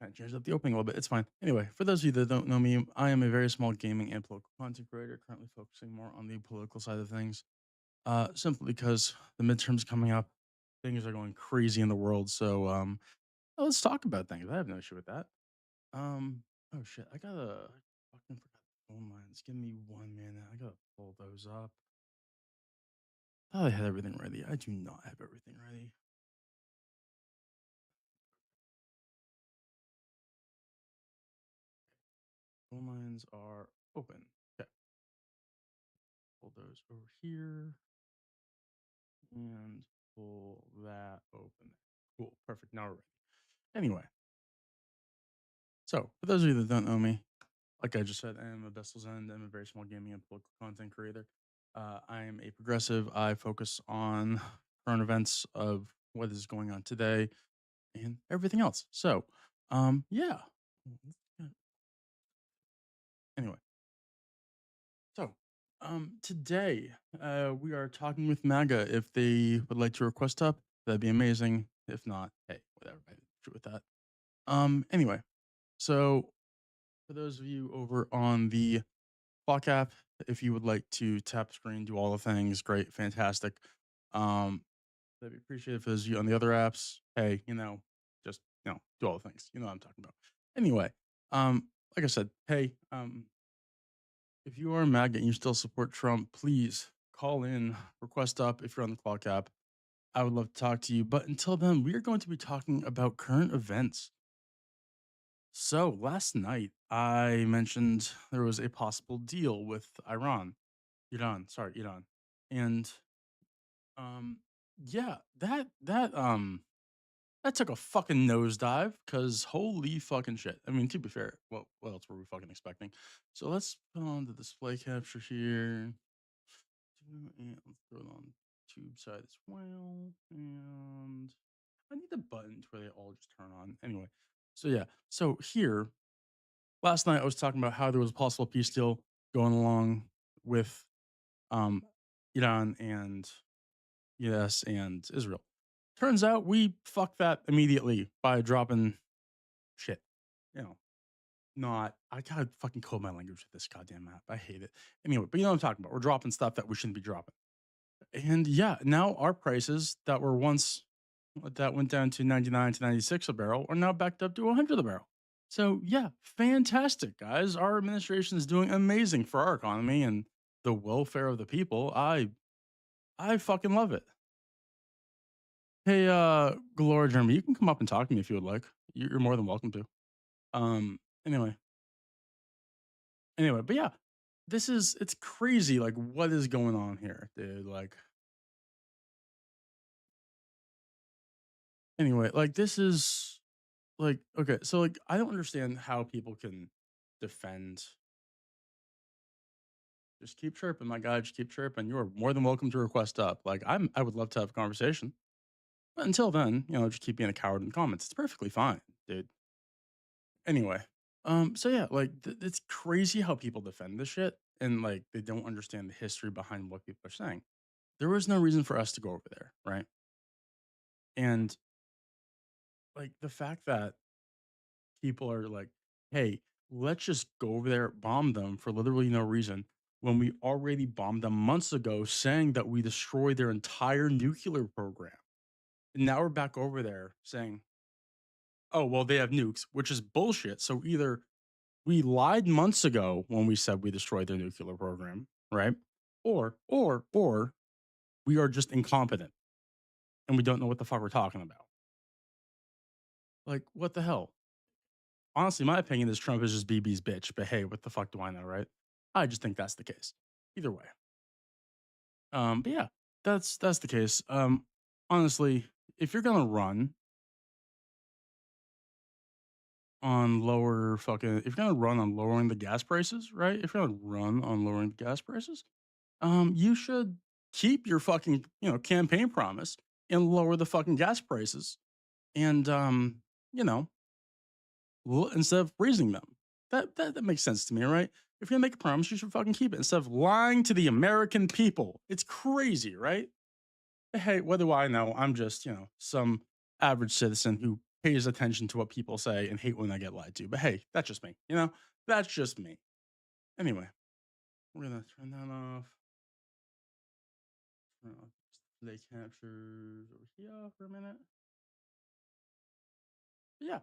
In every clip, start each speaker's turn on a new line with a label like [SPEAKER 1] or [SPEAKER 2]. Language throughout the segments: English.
[SPEAKER 1] kind of changed up the opening a little bit. It's fine. Anyway, for those of you that don't know me, I am a very small gaming and political content creator, currently focusing more on the political side of things. Simply because the midterms coming up, things are going crazy in the world. So let's talk about things. I have no issue with that. Oh shit, I gotta fucking forgot the phone lines. Give me 1 minute. I gotta pull those up. Thought I had everything ready. I do not have everything ready. Phone lines are open. Okay, pull those over here and pull that open. Cool, perfect. Now we're ready. Anyway, so for those of you that don't know me, like I just said, I am a Bessel's End. I'm a very small gaming and political content creator. I am a progressive. I focus on current events of what is going on today and everything else. So, yeah. Anyway, so today we are talking with MAGA. If they would like to request up, that'd be amazing. If not, hey, whatever. I didn't shoot with that. Anyway, so for those of you over on the clock app, if you would like to tap screen, do all the things, great, fantastic. Um, that'd be appreciated. For those of you on the other apps, hey, just do all the things. You know what I'm talking about. Anyway, like I said, hey, if you are MAGA and you still support Trump, please call in, request up if you're on the clock app. I would love to talk to you. But until then, we are going to be talking about current events. So last night, I mentioned there was a possible deal with Iran, and um, yeah, that took a fucking nosedive because holy fucking shit. I mean, to be fair, what else were we fucking expecting? So let's put on the display capture here, and let's throw it on tube side as well, and I need the buttons where they all just turn on. Anyway, so yeah, so here last night I was talking about how there was a possible peace deal going along with um Iran and US and Israel. Turns out we fucked that immediately by dropping shit. You know, not I gotta fucking code my language with this goddamn map. I hate it. Anyway, but you know what I'm talking about. We're dropping stuff that we shouldn't be dropping. And yeah, now our prices that were once that went down to 99 to 96 a barrel are now backed up to 100 a barrel. So yeah, fantastic, guys. Our administration is doing amazing for our economy and the welfare of the people. I fucking love it. Hey, Galore Jeremy, you can come up and talk to me if you would like. You're more than welcome to. Um, anyway, but yeah, it's crazy. Like, what is going on here, dude? Like, anyway, like this is like okay. So like, I don't understand how people can defend. Just keep chirping, my guy. Just keep chirping. You are more than welcome to request up. Like, I would love to have a conversation. But until then, just keep being a coward in the comments. It's perfectly fine, dude. Anyway, so yeah, like it's crazy how people defend this shit and like they don't understand the history behind what people are saying. There was no reason for us to go over there, right? And like the fact that people are like, hey, let's just go over there, bomb them for literally no reason when we already bombed them months ago, saying that we destroyed their entire nuclear program. And now we're back over there saying, oh, well, they have nukes, which is bullshit. So either we lied months ago when we said we destroyed their nuclear program, right? Or we are just incompetent and we don't know what the fuck we're talking about. Like, what the hell? Honestly, my opinion is Trump is just BB's bitch, but hey, what the fuck do I know, right? I just think that's the case. Either way. But yeah, that's the case. Honestly, if you're gonna run on lower fucking if you're gonna run on lowering the gas prices, right? If you're gonna run on lowering the gas prices, you should keep your fucking, campaign promise and lower the fucking gas prices and, you know, instead of raising them. That makes sense to me, right? If you're gonna make a promise, you should fucking keep it instead of lying to the American people. It's crazy, right? Hey, what do I know? I'm just, some average citizen who pays attention to what people say and hate when I get lied to. But hey, that's just me. You know, that's just me. Anyway, we're gonna turn that off. Turn off display captures over here for a minute. Yeah.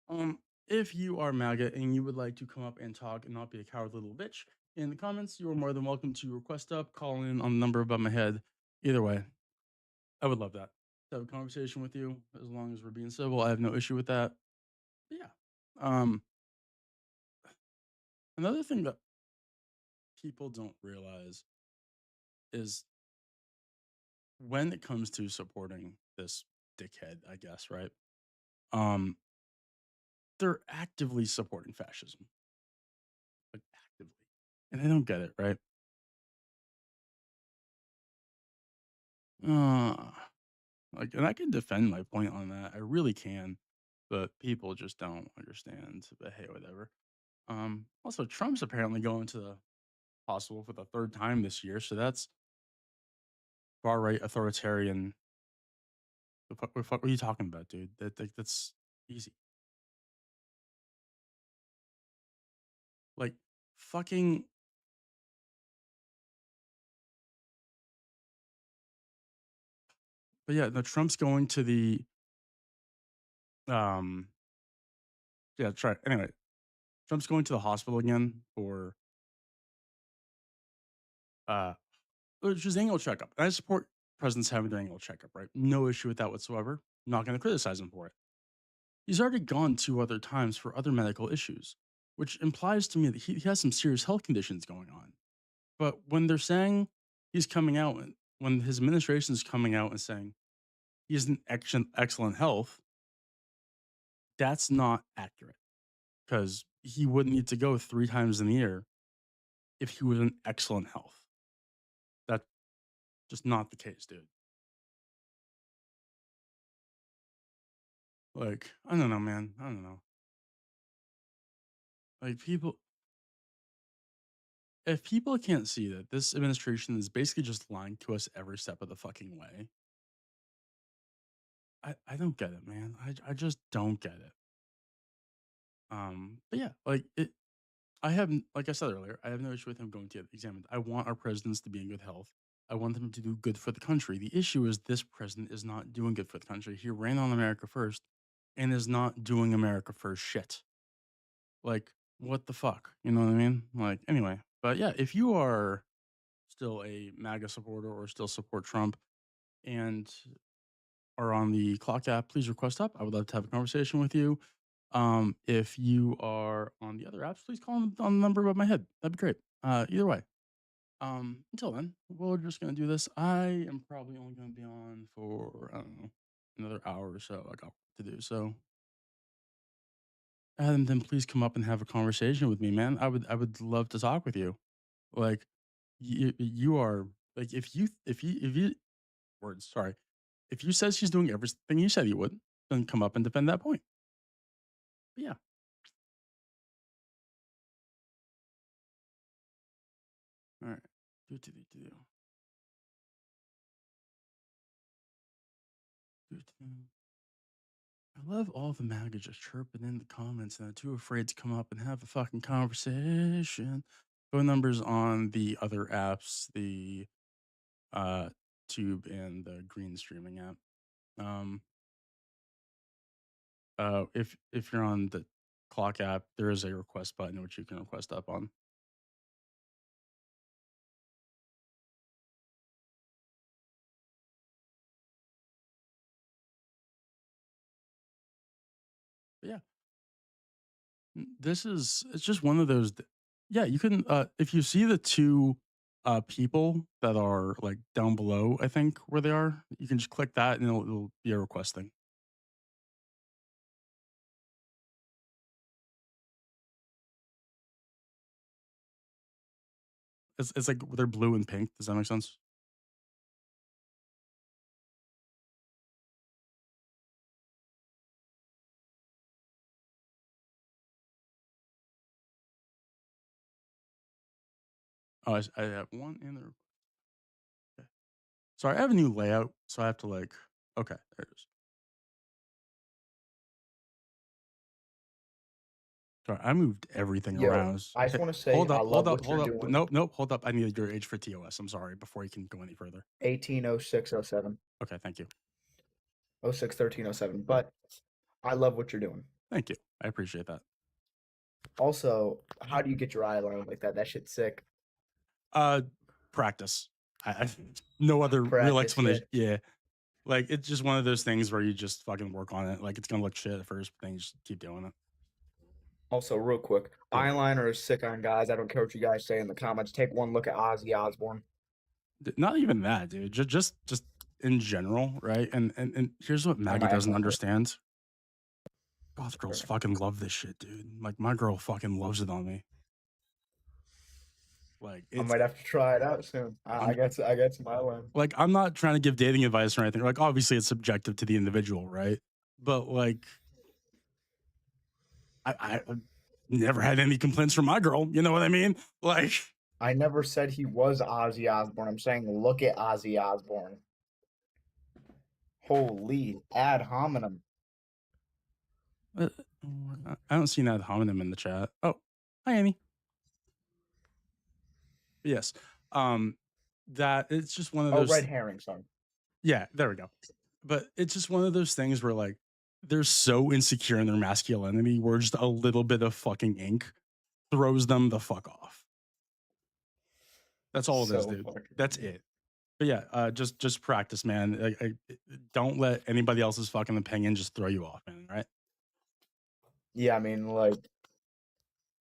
[SPEAKER 1] Um, if you are MAGA and you would like to come up and talk and not be a coward little bitch in the comments, you are more than welcome to request up, call in on the number above my head. Either way, I would love that. To have a conversation with you as long as we're being civil. I have no issue with that. But yeah. Um, Another thing that people don't realize is when it comes to supporting this dickhead, I guess, right? Um, they're actively supporting fascism, like actively. And I don't get it, right? Uh, like, and I can defend my point on that. I really can, but people just don't understand. But hey, whatever. Also, Trump's apparently going to the hospital for the third time this year, so that's far right authoritarian. What are you talking about, dude? That's easy. Like, fucking. But yeah, no, Trump's going to the um. Yeah, try anyway. Trump's going to the hospital again for which is annual checkup. And I support presidents having their annual checkup, right? No issue with that whatsoever. Not going to criticize him for it. He's already gone two other times for other medical issues, which implies to me that he has some serious health conditions going on. But when they're saying he's coming out, and when his administration is coming out and saying he's in excellent health, that's not accurate because he wouldn't need to go three times in the year if he was in excellent health. That's just not the case, dude. Like, I don't know, man. I don't know. Like, if people can't see that this administration is basically just lying to us every step of the fucking way, I don't get it, man. I just don't get it. But yeah, like like I said earlier, I have no issue with him going to get examined. I want our presidents to be in good health. I want them to do good for the country. The issue is this president is not doing good for the country. He ran on America first and is not doing America first shit. Like, what the fuck? You know what I mean? Like, anyway. But yeah, if you are still a MAGA supporter or still support Trump and are on the Clock app, please request up. I would love to have a conversation with you. If you are on the other apps, please call on the number above my head. That'd be great. Either way. Until then, we're just gonna do this. I am probably only gonna be on for I don't know another hour or so. I got to do so, and then please come up and have a conversation with me, man. I would love to talk with you. Like you are like if you words sorry if you said she's doing everything you said you would, then come up and defend that point. But yeah, all right. Do do do do do do. I love all the MAGA just chirping in the comments and they're too afraid to come up and have a fucking conversation. Phone numbers on the other apps, the uh Tube and the Green streaming app. Um if you're on the Clock app, there is a request button which you can request up on. But yeah, this is it's just one of those yeah, you can if you see the two people that are like down below, I think where they are, you can just click that and it'll be a request thing. It's like they're blue and pink. Does that make sense? Oh, I have one in there. Okay. Sorry, I have a new layout, so I have to like. Okay, there it is. Sorry, I moved everything
[SPEAKER 2] Yo,
[SPEAKER 1] around.
[SPEAKER 2] I just
[SPEAKER 1] Hey,
[SPEAKER 2] want to say
[SPEAKER 1] hold
[SPEAKER 2] I
[SPEAKER 1] up, hold
[SPEAKER 2] love
[SPEAKER 1] up,
[SPEAKER 2] what you're
[SPEAKER 1] hold up.
[SPEAKER 2] doing.
[SPEAKER 1] Nope, nope, hold up. I needed your age for TOS. I'm sorry, before you can go any further.
[SPEAKER 2] 180607,
[SPEAKER 1] Okay, thank you.
[SPEAKER 2] 061307. But I love what you're doing.
[SPEAKER 1] Thank you. I appreciate that.
[SPEAKER 2] Also, how do you get your eyeliner like that? That shit's sick.
[SPEAKER 1] Uh, practice. I no other real
[SPEAKER 2] Practice, yeah.
[SPEAKER 1] explanation. Yeah, like it's just one of those things where you just fucking work on it. Like it's gonna look shit at first, but then you just keep doing it.
[SPEAKER 2] Also, real quick,
[SPEAKER 1] Yeah,
[SPEAKER 2] eyeliner is sick on guys. I don't care what you guys say in the comments. Take one look at Ozzy Osbourne.
[SPEAKER 1] not even that, dude. Just in general, right? And here's what
[SPEAKER 2] I
[SPEAKER 1] Maggie
[SPEAKER 2] might have
[SPEAKER 1] doesn't
[SPEAKER 2] to.
[SPEAKER 1] understand. Goth girls fucking love this shit, dude. Like my girl fucking loves it on me. Like
[SPEAKER 2] I
[SPEAKER 1] it's
[SPEAKER 2] might have to try it out soon.
[SPEAKER 1] I'm
[SPEAKER 2] I got some eyeliner.
[SPEAKER 1] like I'm not trying to give dating advice or anything. Like obviously it's subjective to the individual, right? But like I've never had any complaints from my girl. You know what I mean? Like
[SPEAKER 2] I never said he was Ozzy Osbourne. I'm saying look at Ozzy Osbourne. Holy ad hominem.
[SPEAKER 1] uh, I don't see that homonym in the chat. Oh, hi Annie. Yes. Um that it's just one of
[SPEAKER 2] Oh,
[SPEAKER 1] those
[SPEAKER 2] red herring, son.
[SPEAKER 1] yeah, there we go. But it's just one of those things where like they're so insecure in their masculinity where just a little bit of fucking ink throws them the fuck off. That's all it is,
[SPEAKER 2] So
[SPEAKER 1] dude. That's
[SPEAKER 2] fucking.
[SPEAKER 1] it. But yeah, just practice, man. Don't let anybody else's fucking opinion just throw you off, man. Right?
[SPEAKER 2] Yeah, I mean, like,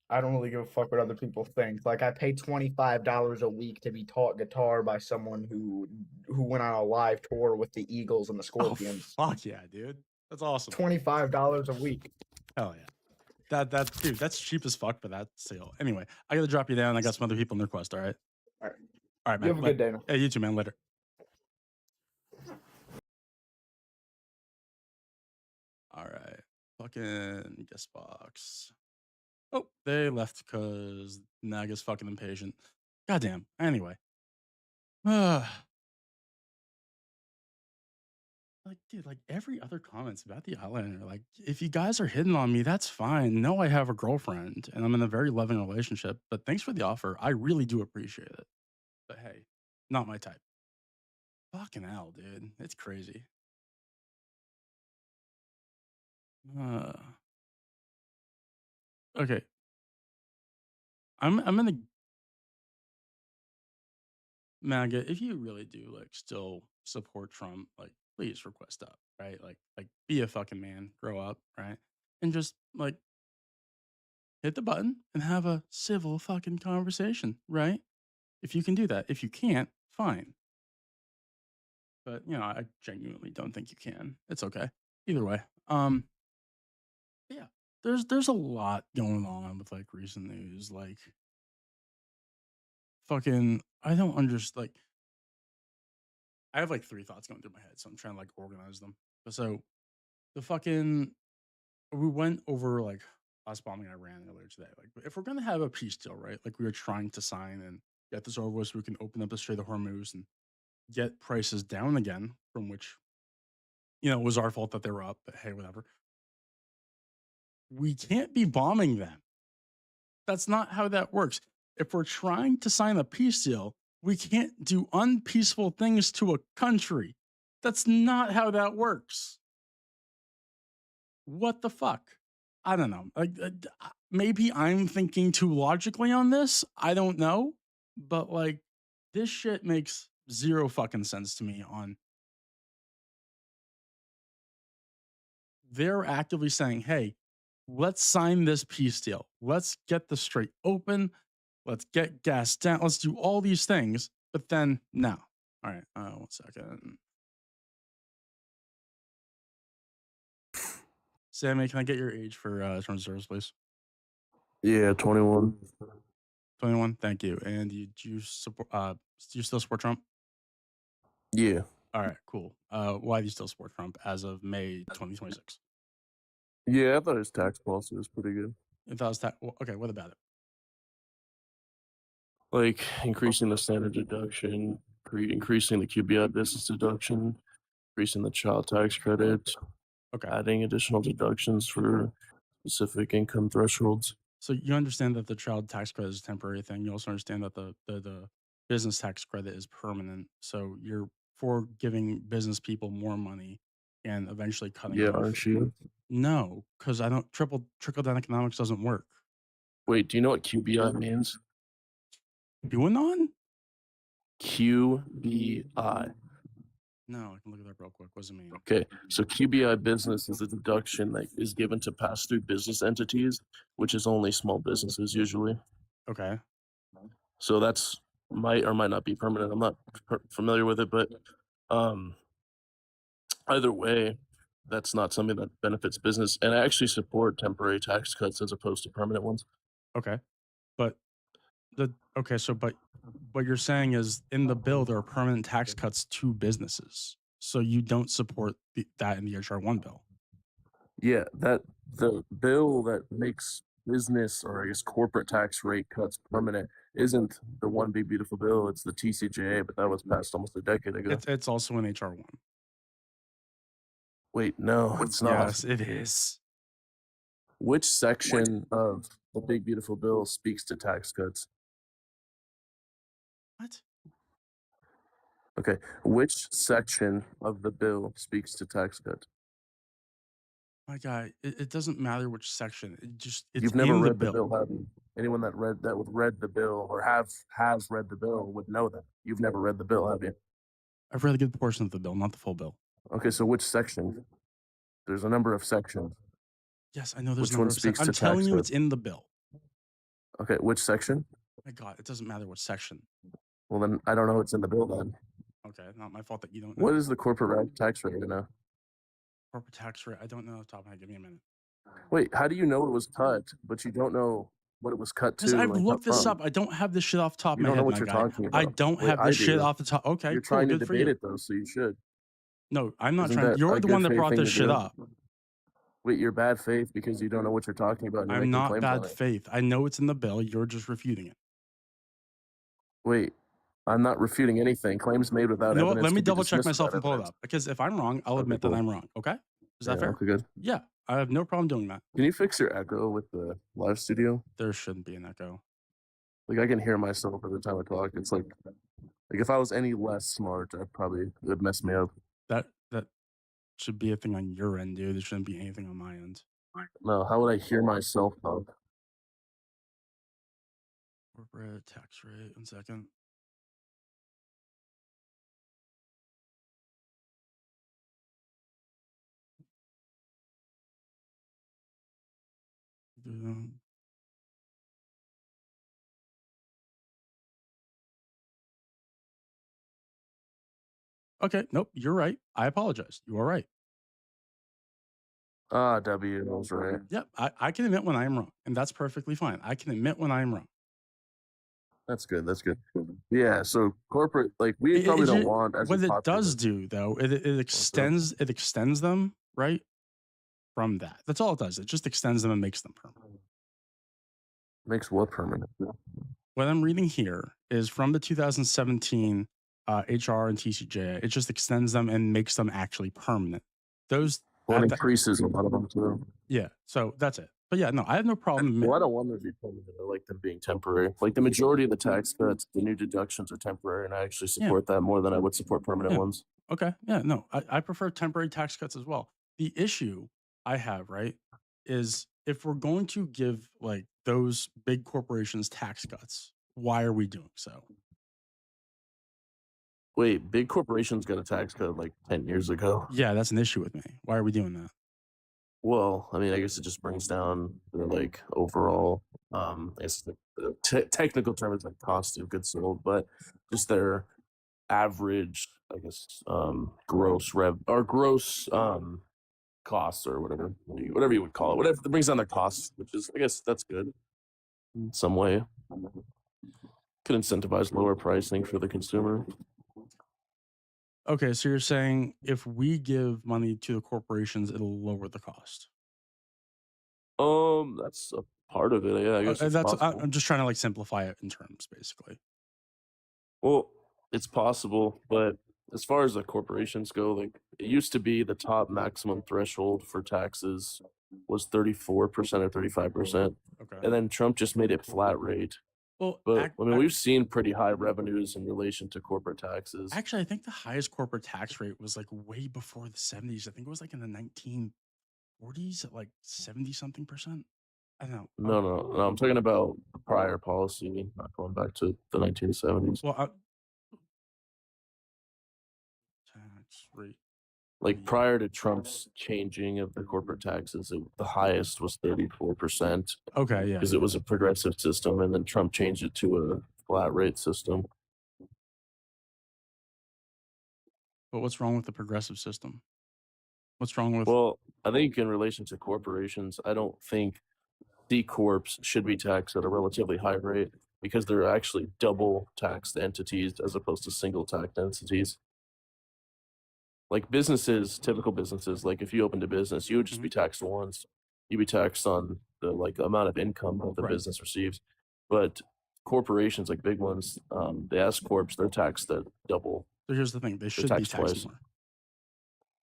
[SPEAKER 2] I don't really give a fuck what other people think. Like, I pay $25 a week to be taught guitar by someone who went on a live tour with the Eagles and the
[SPEAKER 1] Oh
[SPEAKER 2] Scorpions.
[SPEAKER 1] fuck yeah, dude. That's awesome.
[SPEAKER 2] $25 a week.
[SPEAKER 1] Hell yeah. That dude, that's cheap as fuck for that sale. Anyway, I gotta drop you down. I got some other people in the request. All right.
[SPEAKER 2] All right.
[SPEAKER 1] All right,
[SPEAKER 2] You
[SPEAKER 1] man.
[SPEAKER 2] have a good day now.
[SPEAKER 1] Hey, you too, man. Later. All right. Fucking guest box. Oh, they left because Naga's fucking impatient. Goddamn. Anyway. Like, dude, like every other comments about the eyeliner. Like, if you guys are hitting on me, that's fine. No, I have a girlfriend and I'm in a very loving relationship. But thanks for the offer. I really do appreciate it. But hey, not my type. Fucking hell, dude. It's crazy. Uh, okay. I'm in the MAGA. If you really do like still support Trump, like please request up, right? Like be a fucking man, grow up, right? And just like hit the button and have a civil fucking conversation, right? If you can do that. If you can't, fine. But you know, I genuinely don't think you can. It's okay. Either way. Yeah. There's a lot going on with like recent news. Like fucking I don't understand like I have like three thoughts going through my head, so I'm trying to like organize them. But so the fucking we went over like last bombing Iran earlier today. Like if we're gonna have a peace deal, right? Like we were trying to sign and get this over with so we can open up the Strait of Hormuz and get prices down again, from which you know, it was our fault that they were up, but hey, whatever. We can't be bombing them. That's not how that works. If we're trying to sign a peace deal, we can't do unpeaceful things to a country. That's not how that works. What the fuck? I don't know. Like, maybe I'm thinking too logically on this. I don't know. But like, this shit makes zero fucking sense to me on they're actively saying, hey, let's sign this peace deal. Let's get the strait open. Let's get gas down. Let's do all these things. But then, no. All right. 1 second. Sammy, can I get your age for terms of service, please?
[SPEAKER 3] Yeah, 21.
[SPEAKER 1] 21. Thank you. And do you support? Do you still support Trump?
[SPEAKER 3] Yeah.
[SPEAKER 1] All right. Cool. Why do you still support Trump as of May 2026?
[SPEAKER 3] Yeah, I thought his tax policy was pretty good.
[SPEAKER 1] If that was okay. What about it?
[SPEAKER 3] Like increasing the standard deduction, increasing the QBI business deduction, increasing the child tax credit,
[SPEAKER 1] Okay.
[SPEAKER 3] adding additional deductions for specific income thresholds.
[SPEAKER 1] So you understand that the child tax credit is a temporary thing. You also understand that the business tax credit is permanent. So you're for giving business people more money and eventually cutting
[SPEAKER 3] Yeah,
[SPEAKER 1] off.
[SPEAKER 3] aren't you?
[SPEAKER 1] No, because I don't trickle down economics doesn't work.
[SPEAKER 3] Wait, do you know what QBI means?
[SPEAKER 1] Doing on?
[SPEAKER 3] QBI.
[SPEAKER 1] No, I can look it up real quick. What does it mean?
[SPEAKER 3] Okay, so QBI business is a deduction that is given to pass through business entities, which is only small businesses usually.
[SPEAKER 1] Okay.
[SPEAKER 3] So that's might or might not be permanent. I'm not familiar with it, but um, either way, that's not something that benefits business. And I actually support temporary tax cuts as opposed to permanent ones.
[SPEAKER 1] Okay. But but what you're saying is in the bill there are permanent tax cuts to businesses. So you don't support that in the HR1 bill.
[SPEAKER 3] Yeah, that the bill that makes business or I guess corporate tax rate cuts permanent isn't the one big beautiful bill. It's the TCJA, but that was passed almost a decade ago.
[SPEAKER 1] It's also in HR1.
[SPEAKER 3] Wait, no, it's not.
[SPEAKER 1] Yes, it is.
[SPEAKER 3] Which section of the big beautiful bill speaks to tax cuts?
[SPEAKER 1] What?
[SPEAKER 3] Okay, which section of the bill speaks to tax cuts?
[SPEAKER 1] My guy, it doesn't matter which section. It's
[SPEAKER 3] You've never
[SPEAKER 1] in
[SPEAKER 3] read
[SPEAKER 1] the
[SPEAKER 3] the bill, have you? Anyone that would read the bill or has read the bill would know that. You've never read the bill, have you?
[SPEAKER 1] I've read a good portion of the bill, not the full bill.
[SPEAKER 3] Okay, so which section? There's a number of sections.
[SPEAKER 1] Yes, I know there's
[SPEAKER 3] Which
[SPEAKER 1] a
[SPEAKER 3] one
[SPEAKER 1] number of
[SPEAKER 3] speaks
[SPEAKER 1] sections. I'm
[SPEAKER 3] to
[SPEAKER 1] telling
[SPEAKER 3] tax
[SPEAKER 1] you
[SPEAKER 3] cuts?
[SPEAKER 1] it's in the bill.
[SPEAKER 3] Okay, which section?
[SPEAKER 1] My God, it doesn't matter which section.
[SPEAKER 3] Well, then I don't know what's in the bill then.
[SPEAKER 1] Okay, not my fault that you don't know.
[SPEAKER 3] What is the corporate tax rate, you know?
[SPEAKER 1] Corporate tax rate? I don't know off the top of my head. Give me a minute.
[SPEAKER 3] Wait, how do you know it was cut, but you don't know what it was cut to?
[SPEAKER 1] Because I've
[SPEAKER 3] like,
[SPEAKER 1] looked
[SPEAKER 3] cut
[SPEAKER 1] this
[SPEAKER 3] from?
[SPEAKER 1] up. I don't have this shit off the top of
[SPEAKER 3] You
[SPEAKER 1] my
[SPEAKER 3] don't know
[SPEAKER 1] head,
[SPEAKER 3] what
[SPEAKER 1] my
[SPEAKER 3] you're
[SPEAKER 1] guy.
[SPEAKER 3] talking
[SPEAKER 1] I
[SPEAKER 3] about.
[SPEAKER 1] don't
[SPEAKER 3] Wait,
[SPEAKER 1] have
[SPEAKER 3] I
[SPEAKER 1] this shit
[SPEAKER 3] do.
[SPEAKER 1] off the top. Okay,
[SPEAKER 3] You're
[SPEAKER 1] cool.
[SPEAKER 3] trying to
[SPEAKER 1] Good for
[SPEAKER 3] debate
[SPEAKER 1] you.
[SPEAKER 3] it though, so you should.
[SPEAKER 1] No, I'm not
[SPEAKER 3] Isn't
[SPEAKER 1] trying.
[SPEAKER 3] that
[SPEAKER 1] You're
[SPEAKER 3] a
[SPEAKER 1] the
[SPEAKER 3] good
[SPEAKER 1] one that
[SPEAKER 3] faith
[SPEAKER 1] brought
[SPEAKER 3] thing
[SPEAKER 1] this
[SPEAKER 3] to
[SPEAKER 1] shit
[SPEAKER 3] do?
[SPEAKER 1] up.
[SPEAKER 3] Wait, you're bad faith because you don't know what you're talking about and you're
[SPEAKER 1] I'm
[SPEAKER 3] making
[SPEAKER 1] not
[SPEAKER 3] claims
[SPEAKER 1] bad
[SPEAKER 3] on it.
[SPEAKER 1] faith. I know it's in the bill. You're just refuting it.
[SPEAKER 3] Wait, I'm not refuting anything. Claims made without
[SPEAKER 1] You know what?
[SPEAKER 3] evidence
[SPEAKER 1] Let me
[SPEAKER 3] can be
[SPEAKER 1] double check
[SPEAKER 3] dismissed
[SPEAKER 1] myself
[SPEAKER 3] without
[SPEAKER 1] and pull it
[SPEAKER 3] evidence.
[SPEAKER 1] up. Because if I'm wrong, I'll
[SPEAKER 3] Okay,
[SPEAKER 1] admit
[SPEAKER 3] cool.
[SPEAKER 1] that I'm wrong. Okay? Is that
[SPEAKER 3] Yeah,
[SPEAKER 1] fair?
[SPEAKER 3] okay, good.
[SPEAKER 1] Yeah, I have no problem doing that.
[SPEAKER 3] Can you fix your echo with the live studio?
[SPEAKER 1] There shouldn't be an echo.
[SPEAKER 3] Like I can hear myself every time I talk. It's like if I was any less smart, it would mess me up.
[SPEAKER 1] That should be a thing on your end, dude. There shouldn't be anything on my end.
[SPEAKER 3] No, how would I hear myself talk?
[SPEAKER 1] Corporate tax rate. 1 second. Okay, nope, you're right. I apologize. You are right.
[SPEAKER 3] Ah, W was right.
[SPEAKER 1] Yep, I can admit when I am wrong, and that's perfectly fine. I can admit when I am wrong.
[SPEAKER 3] That's good. That's good. Yeah. So corporate, like we
[SPEAKER 1] It-
[SPEAKER 3] probably
[SPEAKER 1] it
[SPEAKER 3] don't
[SPEAKER 1] ju-
[SPEAKER 3] want as
[SPEAKER 1] what
[SPEAKER 3] a
[SPEAKER 1] it does
[SPEAKER 3] popular.
[SPEAKER 1] do though, it extends them right from that. That's all it does. It just extends them and makes them permanent.
[SPEAKER 3] Makes what permanent?
[SPEAKER 1] What I'm reading here is from the 2017 HR and TCJ. It just extends them and makes them actually permanent. Those
[SPEAKER 3] Well, it
[SPEAKER 1] that-
[SPEAKER 3] increases a lot of them too.
[SPEAKER 1] yeah. So that's it. But yeah, no, I have no problem.
[SPEAKER 3] Well, I don't want them to be permanent. I like them being temporary. Like the majority of the tax cuts, the new deductions are temporary, and I actually support that more than I would support permanent ones.
[SPEAKER 1] Okay. Yeah. No, I prefer temporary tax cuts as well. The issue I have, right, is if we're going to give like those big corporations tax cuts, why are we doing so?
[SPEAKER 3] Wait, big corporations got a tax cut like 10 years ago.
[SPEAKER 1] Yeah, that's an issue with me. Why are we doing that?
[SPEAKER 3] Well, I mean, I guess it just brings down the like overall, I guess the technical term is like cost of goods sold, but just their average, I guess, gross costs or whatever you would call it, whatever it brings down their costs, which is, I guess that's good in some way. Could incentivize lower pricing for the consumer.
[SPEAKER 1] Okay, so you're saying if we give money to the corporations, it'll lower the cost.
[SPEAKER 3] That's a part of it. Yeah, I guess it's possible.
[SPEAKER 1] I'm just trying to like simplify it in terms, basically.
[SPEAKER 3] Well, it's possible, but as far as the corporations go, like it used to be the top maximum threshold for taxes was 34% or 35%.
[SPEAKER 1] Okay.
[SPEAKER 3] And then Trump just made it flat rate.
[SPEAKER 1] Well,
[SPEAKER 3] But I mean, we've seen pretty high revenues in relation to corporate taxes.
[SPEAKER 1] actually, I think the highest corporate tax rate was like way before the 70s. I think it was like in the 1940s at like 70 something percent. I don't know.
[SPEAKER 3] No, I'm talking about the prior policy, not going back to the 1970s.
[SPEAKER 1] Well, tax rate.
[SPEAKER 3] Like prior to Trump's changing of the corporate taxes, the highest was 34%
[SPEAKER 1] Okay, yeah.
[SPEAKER 3] because it was a progressive system, and then Trump changed it to a flat rate system.
[SPEAKER 1] But what's wrong with the progressive system? What's wrong with?
[SPEAKER 3] Well, I think in relation to corporations, I don't think C corps should be taxed at a relatively high rate because they're actually double taxed entities as opposed to single taxed entities. Like businesses, typical businesses, like if you opened a business, you would just be taxed once. You'd be taxed on the like amount of income that the
[SPEAKER 1] Right.
[SPEAKER 3] business receives. But corporations, like big ones, the S corps, they're taxed at double.
[SPEAKER 1] So here's the thing: they should be
[SPEAKER 3] taxed
[SPEAKER 1] taxed
[SPEAKER 3] twice.
[SPEAKER 1] more.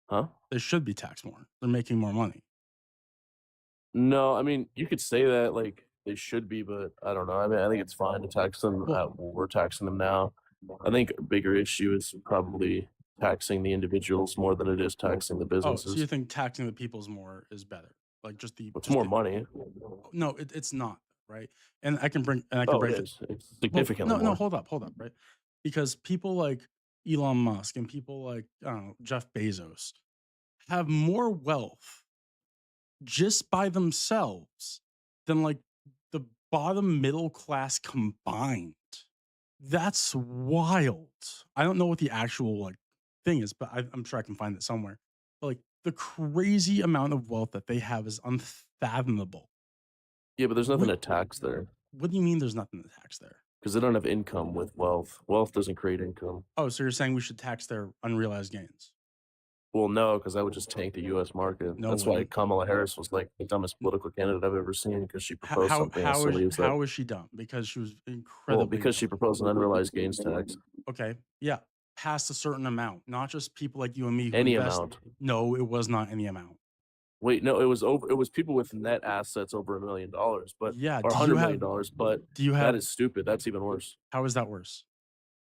[SPEAKER 3] Huh?
[SPEAKER 1] They should be taxed more. They're making more money.
[SPEAKER 3] No, I mean you could say that like they should be, but I don't know. I mean, I think it's fine to tax them. We're taxing them now. I think a bigger issue is probably taxing the individuals more than it is taxing the
[SPEAKER 1] Oh,
[SPEAKER 3] businesses.
[SPEAKER 1] so you think taxing the people's more is better? Like just the
[SPEAKER 3] It's
[SPEAKER 1] just
[SPEAKER 3] more
[SPEAKER 1] the-
[SPEAKER 3] money.
[SPEAKER 1] No, it's not, right? And I can break
[SPEAKER 3] Oh, it
[SPEAKER 1] it.
[SPEAKER 3] is. It's significantly
[SPEAKER 1] No,
[SPEAKER 3] more.
[SPEAKER 1] hold up, right? Because people like Elon Musk and people like I don't know, Jeff Bezos have more wealth just by themselves than like the bottom middle class combined. That's wild. I don't know what the actual like thing is, but I'm sure I can find it somewhere. But like the crazy amount of wealth that they have is unfathomable.
[SPEAKER 3] Yeah, but there's nothing
[SPEAKER 1] What-
[SPEAKER 3] to tax there
[SPEAKER 1] What do you mean there's nothing to tax there?
[SPEAKER 3] because they don't have income with wealth. Wealth doesn't create income.
[SPEAKER 1] Oh, so you're saying we should tax their unrealized gains?
[SPEAKER 3] Well, no, because that would just tank the U.S. market.
[SPEAKER 1] No,
[SPEAKER 3] That's
[SPEAKER 1] it
[SPEAKER 3] why
[SPEAKER 1] wouldn't.
[SPEAKER 3] Kamala Harris was like the dumbest political candidate I've ever seen because she proposed something as silly as that.
[SPEAKER 1] How is she dumb? Because she was incredibly
[SPEAKER 3] Well, because she
[SPEAKER 1] dumb.
[SPEAKER 3] proposed an unrealized gains tax.
[SPEAKER 1] Okay, yeah, past a certain amount, not just people like you and me who
[SPEAKER 3] Any
[SPEAKER 1] invest.
[SPEAKER 3] amount.
[SPEAKER 1] No, it was not any amount.
[SPEAKER 3] Wait, no, it was people with net assets over $1 million, but
[SPEAKER 1] Yeah,
[SPEAKER 3] or $100 million. But
[SPEAKER 1] do you
[SPEAKER 3] that
[SPEAKER 1] have?
[SPEAKER 3] is stupid. That's even worse
[SPEAKER 1] How is that worse?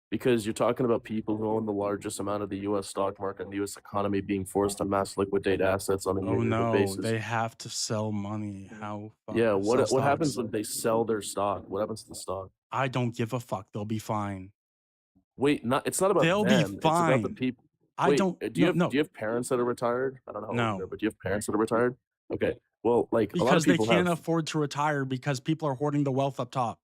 [SPEAKER 3] because you're talking about people who own the largest amount of the U.S. stock market and the U.S. economy being forced to mass liquidate assets on a
[SPEAKER 1] Oh
[SPEAKER 3] yearly
[SPEAKER 1] no,
[SPEAKER 3] basis.
[SPEAKER 1] they have to sell money. How?
[SPEAKER 3] Yeah,
[SPEAKER 1] sell
[SPEAKER 3] what happens
[SPEAKER 1] stocks.
[SPEAKER 3] when they sell their stock? What happens to the stock?
[SPEAKER 1] I don't give a fuck. They'll be fine.
[SPEAKER 3] Wait, it's not about
[SPEAKER 1] They'll be
[SPEAKER 3] them. It's about the
[SPEAKER 1] fine.
[SPEAKER 3] people.
[SPEAKER 1] I
[SPEAKER 3] Wait,
[SPEAKER 1] don't.
[SPEAKER 3] do you have
[SPEAKER 1] no,
[SPEAKER 3] do you have parents that are retired? I don't know how old
[SPEAKER 1] No.
[SPEAKER 3] you are, but do you have parents that are retired? Okay. Well, like a lot of
[SPEAKER 1] because they
[SPEAKER 3] people
[SPEAKER 1] can't
[SPEAKER 3] have.
[SPEAKER 1] afford to retire because people are hoarding the wealth up top.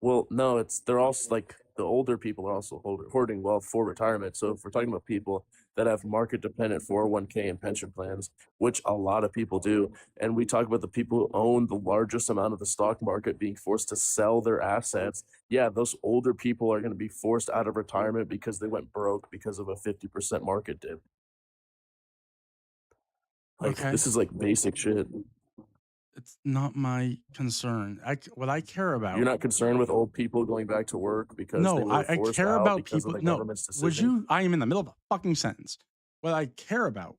[SPEAKER 3] Well, no, they're also like the older people are also hoarding wealth for retirement. So if we're talking about people that have market dependent 401k and pension plans, which a lot of people do, and we talk about the people who own the largest amount of the stock market being forced to sell their assets, yeah, those older people are going to be forced out of retirement because they went broke because of a 50% market dip. Like
[SPEAKER 1] Okay.
[SPEAKER 3] this is like basic shit.
[SPEAKER 1] It's not my concern. What I care about.
[SPEAKER 3] You're not concerned with old people going back to work because they
[SPEAKER 1] No,
[SPEAKER 3] were
[SPEAKER 1] I
[SPEAKER 3] forced
[SPEAKER 1] care
[SPEAKER 3] out
[SPEAKER 1] about
[SPEAKER 3] because
[SPEAKER 1] people.
[SPEAKER 3] of the
[SPEAKER 1] No,
[SPEAKER 3] government's decision.
[SPEAKER 1] would you? I am in the middle of a fucking sentence. What I care about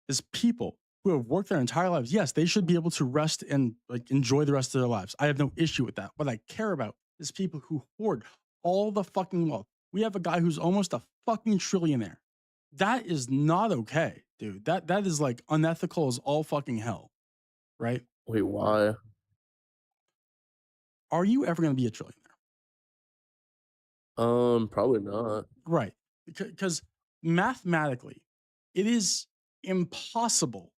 [SPEAKER 1] is people who have worked their entire lives. Yes, they should be able to rest and like enjoy the rest of their lives. I have no issue with that. What I care about is people who hoard all the fucking wealth. We have a guy who's almost a fucking trillionaire. That is not okay, dude. That is like unethical as all fucking hell, right?
[SPEAKER 3] Wait, why?
[SPEAKER 1] Are you ever going to be a trillionaire?
[SPEAKER 3] Probably not.
[SPEAKER 1] Right. Because mathematically, it is impossible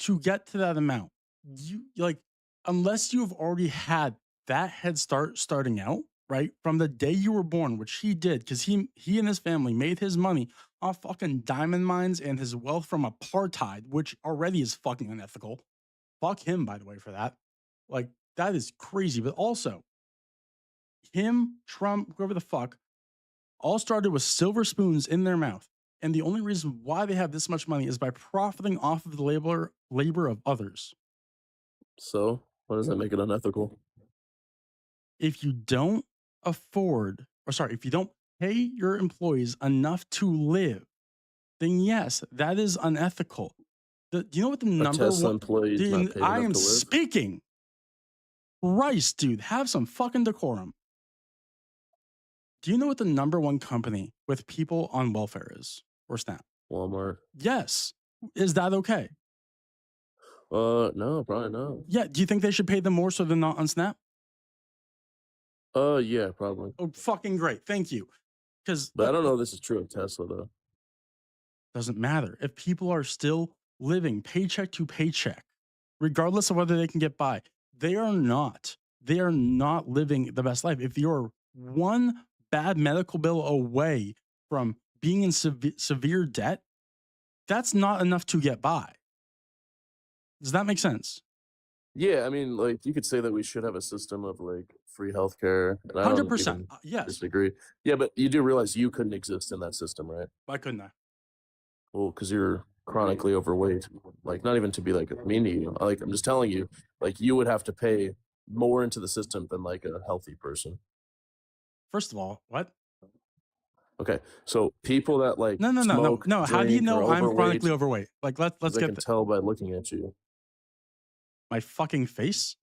[SPEAKER 1] to get to that amount. You like, unless you've already had that head start starting out, right? From the day you were born, which he did, because he and his family made his money off fucking diamond mines and his wealth from apartheid, which already is fucking unethical. Fuck him, by the way, for that. Like, that is crazy. But also, him, Trump, whoever the fuck, all started with silver spoons in their mouth. And the only reason why they have this much money is by profiting off of the labor of others.
[SPEAKER 3] So, why does that make it unethical?
[SPEAKER 1] If you don't if you don't pay your employees enough to live, then yes, that is unethical. Do you know what the
[SPEAKER 3] A
[SPEAKER 1] number
[SPEAKER 3] Tesla
[SPEAKER 1] one?
[SPEAKER 3] employee is not
[SPEAKER 1] Dude,
[SPEAKER 3] paid
[SPEAKER 1] I
[SPEAKER 3] enough
[SPEAKER 1] am
[SPEAKER 3] to live.
[SPEAKER 1] speaking. Christ, dude, have some fucking decorum. Do you know what the number one company with people on welfare is or SNAP?
[SPEAKER 3] Walmart.
[SPEAKER 1] Yes. Is that okay?
[SPEAKER 3] No, probably not.
[SPEAKER 1] Yeah. Do you think they should pay them more so they're not on SNAP?
[SPEAKER 3] Yeah, probably.
[SPEAKER 1] Oh, fucking great. Thank you. Because
[SPEAKER 3] But I don't know if this is true of Tesla though.
[SPEAKER 1] doesn't matter. If people are still living paycheck to paycheck, regardless of whether they can get by, they are not. They are not living the best life. If you're one bad medical bill away from being in severe debt, that's not enough to get by. Does that make sense?
[SPEAKER 3] Yeah, I mean, like you could say that we should have a system of like free healthcare, and I don't
[SPEAKER 1] 100%.
[SPEAKER 3] even
[SPEAKER 1] Yes.
[SPEAKER 3] disagree. Yeah, but you do realize you couldn't exist in that system, right?
[SPEAKER 1] Why couldn't I?
[SPEAKER 3] Well, because you're chronically overweight. Like, not even to be like mean to you. Like, I'm just telling you, like you would have to pay more into the system than like a healthy person.
[SPEAKER 1] First of all, what?
[SPEAKER 3] Okay, so people that like
[SPEAKER 1] No.
[SPEAKER 3] smoke,
[SPEAKER 1] How do you
[SPEAKER 3] drink,
[SPEAKER 1] know
[SPEAKER 3] are
[SPEAKER 1] I'm
[SPEAKER 3] overweight,
[SPEAKER 1] chronically overweight? Like, let's
[SPEAKER 3] 'cause I
[SPEAKER 1] get
[SPEAKER 3] can tell by looking at you.
[SPEAKER 1] my fucking face.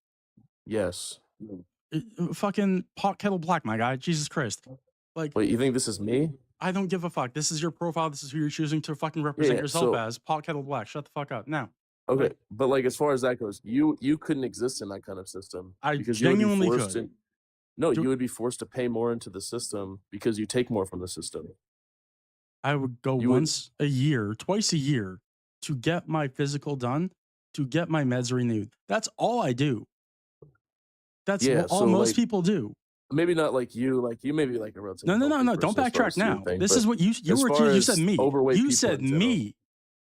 [SPEAKER 3] Yes.
[SPEAKER 1] Fucking pot kettle black, my guy. Jesus Christ. Like,
[SPEAKER 3] Wait, you think this is me?
[SPEAKER 1] I don't give a fuck. This is your profile. This is who you're choosing to fucking represent
[SPEAKER 3] Yeah,
[SPEAKER 1] yourself
[SPEAKER 3] so
[SPEAKER 1] as. Pot kettle black. Shut the fuck up. Now,
[SPEAKER 3] okay,
[SPEAKER 1] like,
[SPEAKER 3] but like as far as that goes, you couldn't exist in that kind of system
[SPEAKER 1] I
[SPEAKER 3] because you would be
[SPEAKER 1] genuinely
[SPEAKER 3] forced
[SPEAKER 1] could.
[SPEAKER 3] to. No,
[SPEAKER 1] Do-
[SPEAKER 3] you would be forced to pay more into the system because you take more from the system.
[SPEAKER 1] I would go
[SPEAKER 3] You would-
[SPEAKER 1] once a year, twice a year to get my physical done, to get my meds renewed. That's all I do. That's
[SPEAKER 3] Yeah,
[SPEAKER 1] all
[SPEAKER 3] so,
[SPEAKER 1] most
[SPEAKER 3] like,
[SPEAKER 1] people do.
[SPEAKER 3] Maybe not like you may be like a relatively
[SPEAKER 1] No.
[SPEAKER 3] healthy
[SPEAKER 1] Don't
[SPEAKER 3] person as far
[SPEAKER 1] backtrack
[SPEAKER 3] as you
[SPEAKER 1] now.
[SPEAKER 3] think,
[SPEAKER 1] This
[SPEAKER 3] but
[SPEAKER 1] is what you
[SPEAKER 3] as
[SPEAKER 1] were
[SPEAKER 3] far
[SPEAKER 1] accused. You
[SPEAKER 3] as
[SPEAKER 1] said me.
[SPEAKER 3] overweight
[SPEAKER 1] You
[SPEAKER 3] people
[SPEAKER 1] said
[SPEAKER 3] in general.
[SPEAKER 1] me,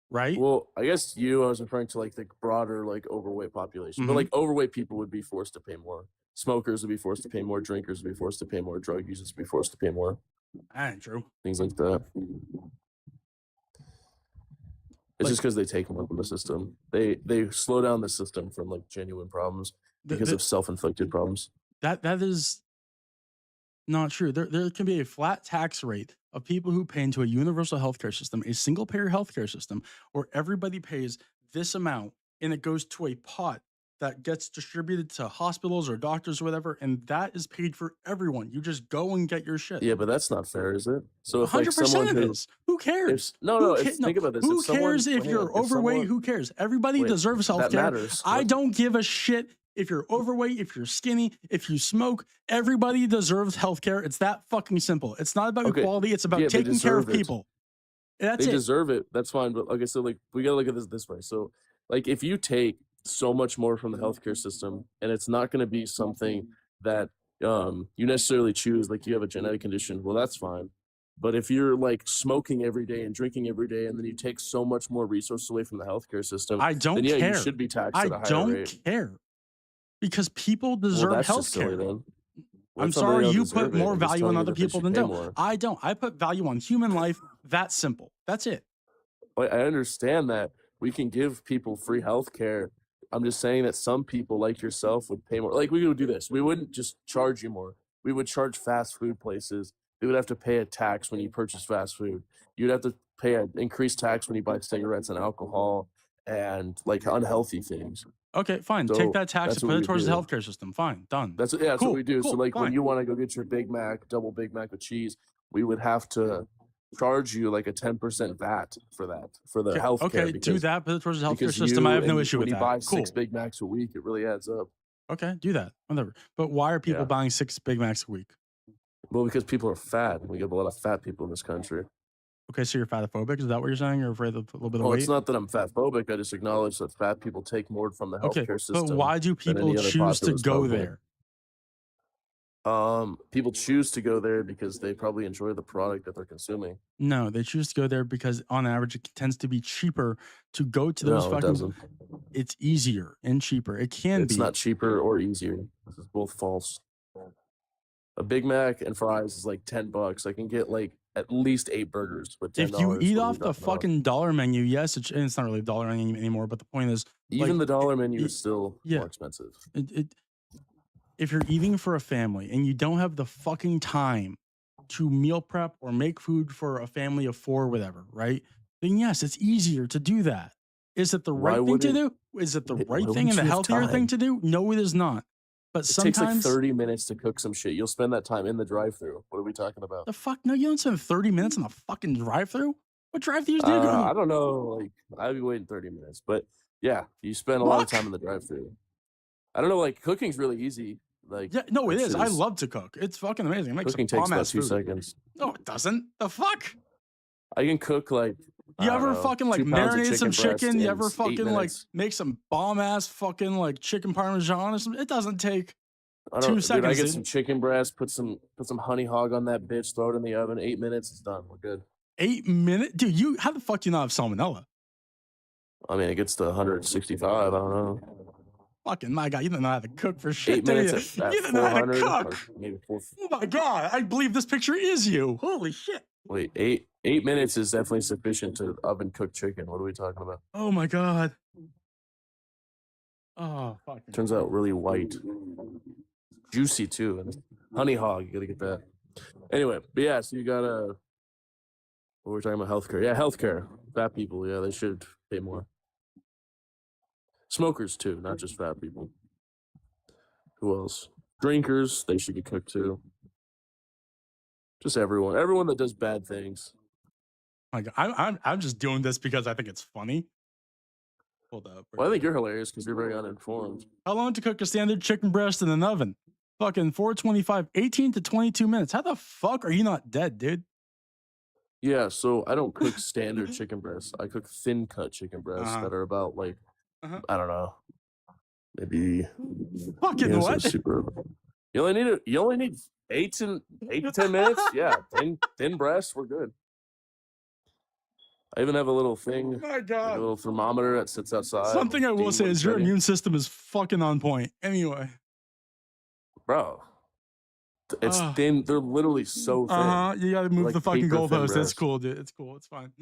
[SPEAKER 1] right?
[SPEAKER 3] Well, I guess I was referring to like the broader like overweight population, but
[SPEAKER 1] Mhm.
[SPEAKER 3] like overweight people would be forced to pay more. Smokers would be forced to pay more. Drinkers would be forced to pay more. Drug users would be forced to pay more.
[SPEAKER 1] That ain't true.
[SPEAKER 3] Things like that. It's
[SPEAKER 1] Like-
[SPEAKER 3] just because they take more from the system. They slow down the system from like genuine problems because of self-inflicted problems.
[SPEAKER 1] That is not true. There can be a flat tax rate of people who pay into a universal healthcare system, a single payer healthcare system, where everybody pays this amount and it goes to a pot that gets distributed to hospitals or doctors or whatever, and that is paid for everyone. You just go and get your shit.
[SPEAKER 3] Yeah, but that's not fair, is it? So if like
[SPEAKER 1] 100%
[SPEAKER 3] someone
[SPEAKER 1] it
[SPEAKER 3] who,
[SPEAKER 1] is. Who cares?
[SPEAKER 3] think about this.
[SPEAKER 1] Who
[SPEAKER 3] If someone,
[SPEAKER 1] cares if
[SPEAKER 3] hang
[SPEAKER 1] you're
[SPEAKER 3] on, if
[SPEAKER 1] overweight?
[SPEAKER 3] someone-
[SPEAKER 1] Who cares? Everybody
[SPEAKER 3] wait,
[SPEAKER 1] deserves
[SPEAKER 3] that
[SPEAKER 1] healthcare.
[SPEAKER 3] matters.
[SPEAKER 1] I
[SPEAKER 3] What?
[SPEAKER 1] don't give a shit if you're overweight, if you're skinny, if you smoke. Everybody deserves healthcare. It's that fucking simple. It's not about
[SPEAKER 3] Okay,
[SPEAKER 1] equality. It's about
[SPEAKER 3] yeah, they
[SPEAKER 1] taking care of
[SPEAKER 3] deserve it.
[SPEAKER 1] people. That's
[SPEAKER 3] They
[SPEAKER 1] it.
[SPEAKER 3] deserve it. That's fine. But okay, so like we gotta look at this way. So like if you take so much more from the healthcare system and it's not gonna be something that you necessarily choose, like you have a genetic condition, well that's fine. But if you're like smoking every day and drinking every day and then you take so much more resources away from the healthcare system,
[SPEAKER 1] I don't
[SPEAKER 3] then yeah,
[SPEAKER 1] care.
[SPEAKER 3] you should be taxed
[SPEAKER 1] I
[SPEAKER 3] at a higher
[SPEAKER 1] don't
[SPEAKER 3] rate.
[SPEAKER 1] care because people
[SPEAKER 3] Well,
[SPEAKER 1] deserve
[SPEAKER 3] that's just silly
[SPEAKER 1] healthcare.
[SPEAKER 3] then. What
[SPEAKER 1] I'm
[SPEAKER 3] if somebody
[SPEAKER 1] sorry
[SPEAKER 3] don't
[SPEAKER 1] you
[SPEAKER 3] deserve
[SPEAKER 1] put
[SPEAKER 3] it?
[SPEAKER 1] more
[SPEAKER 3] I'm just
[SPEAKER 1] value
[SPEAKER 3] telling
[SPEAKER 1] on
[SPEAKER 3] you
[SPEAKER 1] other
[SPEAKER 3] that they
[SPEAKER 1] people
[SPEAKER 3] should
[SPEAKER 1] than
[SPEAKER 3] pay
[SPEAKER 1] don't.
[SPEAKER 3] more.
[SPEAKER 1] I don't. I put value on human life. That simple. That's it.
[SPEAKER 3] I understand that we can give people free health care. I'm just saying that some people like yourself would pay more. Like we would do this. We wouldn't just charge you more. We would charge fast food places. They would have to pay a tax when you purchase fast food. You'd have to pay an increased tax when you buy cigarettes and alcohol and like unhealthy things.
[SPEAKER 1] Okay, fine.
[SPEAKER 3] So
[SPEAKER 1] Take that tax
[SPEAKER 3] that's
[SPEAKER 1] and
[SPEAKER 3] what
[SPEAKER 1] put it
[SPEAKER 3] we
[SPEAKER 1] towards the
[SPEAKER 3] do.
[SPEAKER 1] healthcare system. Fine. Done.
[SPEAKER 3] That's what
[SPEAKER 1] Cool,
[SPEAKER 3] we do. So
[SPEAKER 1] cool,
[SPEAKER 3] like when
[SPEAKER 1] fine.
[SPEAKER 3] you want to go get your Big Mac, double Big Mac with cheese, we would have to charge you like a 10% VAT for that for the health care.
[SPEAKER 1] Okay, do that. Put it towards the healthcare
[SPEAKER 3] because
[SPEAKER 1] system. I have no
[SPEAKER 3] and
[SPEAKER 1] issue
[SPEAKER 3] when
[SPEAKER 1] with
[SPEAKER 3] you
[SPEAKER 1] that.
[SPEAKER 3] buy
[SPEAKER 1] Cool.
[SPEAKER 3] 6 Big Macs a week, it really adds up.
[SPEAKER 1] Okay, do that. Whatever. But why are people
[SPEAKER 3] Yeah.
[SPEAKER 1] buying 6 Big Macs a week?
[SPEAKER 3] Well, because people are fat. We have a lot of fat people in this country.
[SPEAKER 1] Okay, so you're fatophobic. Is that what you're saying? You're afraid of a little bit of
[SPEAKER 3] Well,
[SPEAKER 1] weight?
[SPEAKER 3] it's not that I'm fat phobic. I just acknowledge that fat people take more from the
[SPEAKER 1] Okay,
[SPEAKER 3] healthcare system.
[SPEAKER 1] but why do
[SPEAKER 3] than
[SPEAKER 1] people
[SPEAKER 3] any other
[SPEAKER 1] choose to
[SPEAKER 3] populace
[SPEAKER 1] go
[SPEAKER 3] probably.
[SPEAKER 1] there?
[SPEAKER 3] People choose to go there because they probably enjoy the product that they're consuming.
[SPEAKER 1] No, they choose to go there because on average it tends to be cheaper to go to those
[SPEAKER 3] No, it
[SPEAKER 1] fucking.
[SPEAKER 3] doesn't.
[SPEAKER 1] It's easier and cheaper. It can
[SPEAKER 3] It's
[SPEAKER 1] be.
[SPEAKER 3] not cheaper or easier. This is both false. A Big Mac and fries is like $10. I can get like at least 8 burgers with $10.
[SPEAKER 1] If you eat
[SPEAKER 3] What are
[SPEAKER 1] off
[SPEAKER 3] we
[SPEAKER 1] the
[SPEAKER 3] talking about?
[SPEAKER 1] fucking dollar menu, yes, and it's not really a dollar menu anymore. But the point is,
[SPEAKER 3] Even
[SPEAKER 1] like,
[SPEAKER 3] the dollar menu
[SPEAKER 1] it-
[SPEAKER 3] is still
[SPEAKER 1] yeah.
[SPEAKER 3] more expensive.
[SPEAKER 1] If you're eating for a family and you don't have the fucking time to meal prep or make food for a family of 4 or whatever, right? Then yes, it's easier to do that. Is it the
[SPEAKER 3] Why
[SPEAKER 1] right thing to
[SPEAKER 3] wouldn't
[SPEAKER 1] do? Is it the
[SPEAKER 3] why
[SPEAKER 1] right thing
[SPEAKER 3] wouldn't
[SPEAKER 1] and the
[SPEAKER 3] you have
[SPEAKER 1] healthier thing
[SPEAKER 3] time?
[SPEAKER 1] to do? No, it is not. But
[SPEAKER 3] It takes like
[SPEAKER 1] sometimes
[SPEAKER 3] 30 minutes to cook some shit. You'll spend that time in the drive-thru. What are we talking about?
[SPEAKER 1] the fuck no, you don't spend 30 minutes on a fucking drive-through. What drive-thrus do you go?
[SPEAKER 3] I don't know. Like I'd be waiting 30 minutes, but yeah, you spend a lot of
[SPEAKER 1] Fuck.
[SPEAKER 3] time in the drive-thru. I don't know. Like cooking's really easy. Like
[SPEAKER 1] Yeah, no, it
[SPEAKER 3] that
[SPEAKER 1] is.
[SPEAKER 3] shit
[SPEAKER 1] I love to cook. It's fucking amazing. It makes
[SPEAKER 3] cooking
[SPEAKER 1] some
[SPEAKER 3] takes
[SPEAKER 1] bomb
[SPEAKER 3] about
[SPEAKER 1] ass
[SPEAKER 3] 2
[SPEAKER 1] food.
[SPEAKER 3] seconds.
[SPEAKER 1] No, it doesn't. The fuck?
[SPEAKER 3] I can cook like I
[SPEAKER 1] You
[SPEAKER 3] don't
[SPEAKER 1] ever
[SPEAKER 3] know,
[SPEAKER 1] fucking like
[SPEAKER 3] 2 pounds of
[SPEAKER 1] marinate some
[SPEAKER 3] chicken breast
[SPEAKER 1] chicken? You
[SPEAKER 3] in
[SPEAKER 1] ever
[SPEAKER 3] 8
[SPEAKER 1] fucking like
[SPEAKER 3] minutes.
[SPEAKER 1] make some bomb ass fucking like chicken parmesan or something? It doesn't take
[SPEAKER 3] I
[SPEAKER 1] 2
[SPEAKER 3] don't, dude. I
[SPEAKER 1] seconds,
[SPEAKER 3] get
[SPEAKER 1] dude.
[SPEAKER 3] some chicken breast, put some honey hog on that bitch, throw it in the oven. 8 minutes, it's done. We're good.
[SPEAKER 1] 8 minutes, dude. You how the fuck do you not have salmonella?
[SPEAKER 3] I mean, it gets to 165. I don't know.
[SPEAKER 1] Fucking my god, you don't know how to cook for shit,
[SPEAKER 3] 8
[SPEAKER 1] do
[SPEAKER 3] minutes
[SPEAKER 1] you?
[SPEAKER 3] at
[SPEAKER 1] You don't know how to
[SPEAKER 3] 400 or
[SPEAKER 1] cook.
[SPEAKER 3] maybe 4.
[SPEAKER 1] Oh my god, I believe this picture is you. Holy shit.
[SPEAKER 3] Wait, 8 minutes is definitely sufficient to oven cook chicken. What are we talking about?
[SPEAKER 1] Oh my god. Oh fucking.
[SPEAKER 3] Turns out really white, juicy too, and honey hog. You gotta get that. Anyway, but yeah, so you gotta. What we're talking about healthcare. Yeah, healthcare. Fat people. Yeah, they should pay more. Smokers too, not just fat people. Who else? Drinkers. They should get cooked too. Just everyone. Everyone that does bad things.
[SPEAKER 1] My god, I'm just doing this because I think it's funny. Hold up.
[SPEAKER 3] Well, I think you're hilarious because you're very uninformed.
[SPEAKER 1] How long to cook a standard chicken breast in an oven? Fucking 425, 18 to 22 minutes. How the fuck are you not dead, dude?
[SPEAKER 3] Yeah, so I don't cook standard chicken breasts. I cook thin cut chicken breasts that are about like I don't know, maybe
[SPEAKER 1] Fucking what?
[SPEAKER 3] super. You only need 8 to 10 minutes. Yeah, thin breasts. We're good. I even have a little thing,
[SPEAKER 1] Oh my
[SPEAKER 3] like
[SPEAKER 1] god.
[SPEAKER 3] a little thermometer that sits outside.
[SPEAKER 1] Something I will say is your immune system is fucking on point. Anyway.
[SPEAKER 3] Bro, it's thin. They're literally so thin.
[SPEAKER 1] You gotta move
[SPEAKER 3] Like
[SPEAKER 1] the fucking
[SPEAKER 3] paper thin
[SPEAKER 1] goalpost. It's
[SPEAKER 3] breast.
[SPEAKER 1] cool, dude. It's cool. It's fine.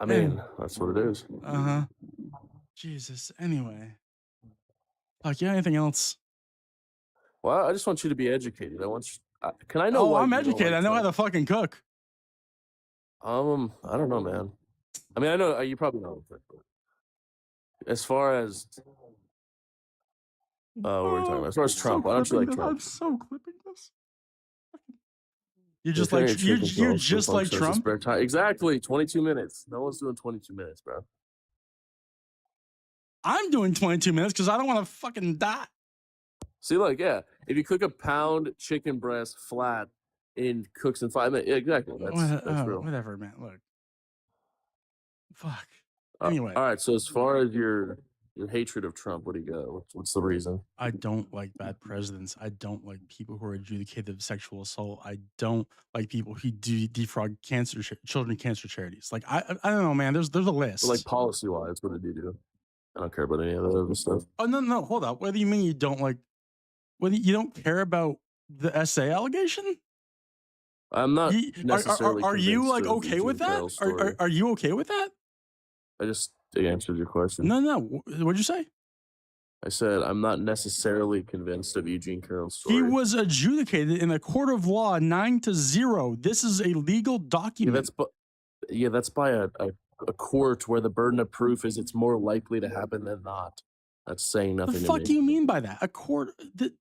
[SPEAKER 3] I mean, that's what it is.
[SPEAKER 1] Jesus. Anyway. Fuck, yeah, anything else?
[SPEAKER 3] Well, I just want you to be educated. I want you. Can I know?
[SPEAKER 1] Oh,
[SPEAKER 3] why
[SPEAKER 1] I'm
[SPEAKER 3] you don't
[SPEAKER 1] educated.
[SPEAKER 3] like
[SPEAKER 1] I know how
[SPEAKER 3] Trump?
[SPEAKER 1] to fucking cook.
[SPEAKER 3] I don't know, man. I mean, I know you probably know. But as far as what we're talking about, as far as Trump, why don't you like
[SPEAKER 1] I'm
[SPEAKER 3] Trump?
[SPEAKER 1] so clipping this. You
[SPEAKER 3] Yeah,
[SPEAKER 1] just
[SPEAKER 3] carry
[SPEAKER 1] like
[SPEAKER 3] your
[SPEAKER 1] you
[SPEAKER 3] chicken balls for
[SPEAKER 1] just like
[SPEAKER 3] fuck's sake,
[SPEAKER 1] Trump?
[SPEAKER 3] spare time. Exactly, 22 minutes. No one's doing 22 minutes, bro.
[SPEAKER 1] I'm doing 22 minutes because I don't want to fucking die.
[SPEAKER 3] See, like, yeah, if you cook a pound chicken breast flat in cooks in 5 minutes, yeah, exactly. That's real.
[SPEAKER 1] Whatever, man. Look. Fuck. Anyway.
[SPEAKER 3] All right. So as far as your hatred of Trump, what do you got? What's the reason?
[SPEAKER 1] I don't like bad presidents. I don't like people who are adjudicated of sexual assault. I don't like people who defraud children cancer charities. Like I don't know, man. There's a list.
[SPEAKER 3] But like policy wise, what did you do? I don't care about any of that other stuff.
[SPEAKER 1] Oh no, hold up. What do you mean you don't like? Whether you don't care about the SA allegation?
[SPEAKER 3] I'm not necessarily.
[SPEAKER 1] Are you like
[SPEAKER 3] convinced of
[SPEAKER 1] okay with that?
[SPEAKER 3] Carroll's story.
[SPEAKER 1] Are you okay with that?
[SPEAKER 3] I just answered your question.
[SPEAKER 1] No. What'd you say?
[SPEAKER 3] I said I'm not necessarily convinced of Eugene Carroll's story.
[SPEAKER 1] He was adjudicated in a court of law 9-0. This is a legal document.
[SPEAKER 3] That's by a court where the burden of proof is it's more likely to happen than not. That's saying nothing to me.
[SPEAKER 1] The fuck do you mean by that? A court?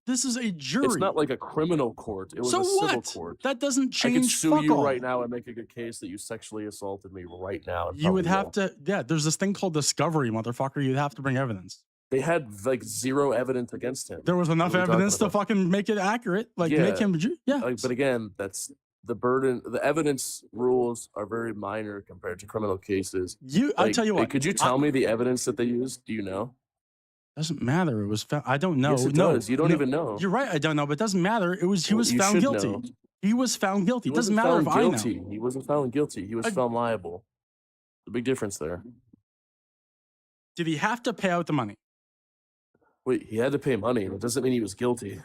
[SPEAKER 1] This is a jury.
[SPEAKER 3] It's not like a criminal court. It was a civil court.
[SPEAKER 1] That doesn't change.
[SPEAKER 3] I could sue you
[SPEAKER 1] all.
[SPEAKER 3] right now and make a good case that you sexually assaulted me right now.
[SPEAKER 1] You would have to. Yeah, there's this thing called discovery, motherfucker. You'd have to bring evidence.
[SPEAKER 3] They had like zero evidence against him.
[SPEAKER 1] There was enough evidence to fucking make it accurate. Like make him. Yeah.
[SPEAKER 3] Like, but again, that's the burden. The evidence rules are very minor compared to criminal cases.
[SPEAKER 1] I tell you what.
[SPEAKER 3] Could you tell me the evidence that they used? Do you know?
[SPEAKER 1] Doesn't matter. It was found. I don't know.
[SPEAKER 3] Yes, it does. You don't even know.
[SPEAKER 1] You're right. I don't know, but it doesn't matter. He was found guilty.
[SPEAKER 3] Know.
[SPEAKER 1] He was found guilty. It doesn't matter if I know.
[SPEAKER 3] He wasn't found guilty. He was found liable. The big difference there.
[SPEAKER 1] Did he have to pay out the money?
[SPEAKER 3] Wait, he had to pay money. That doesn't mean he was guilty.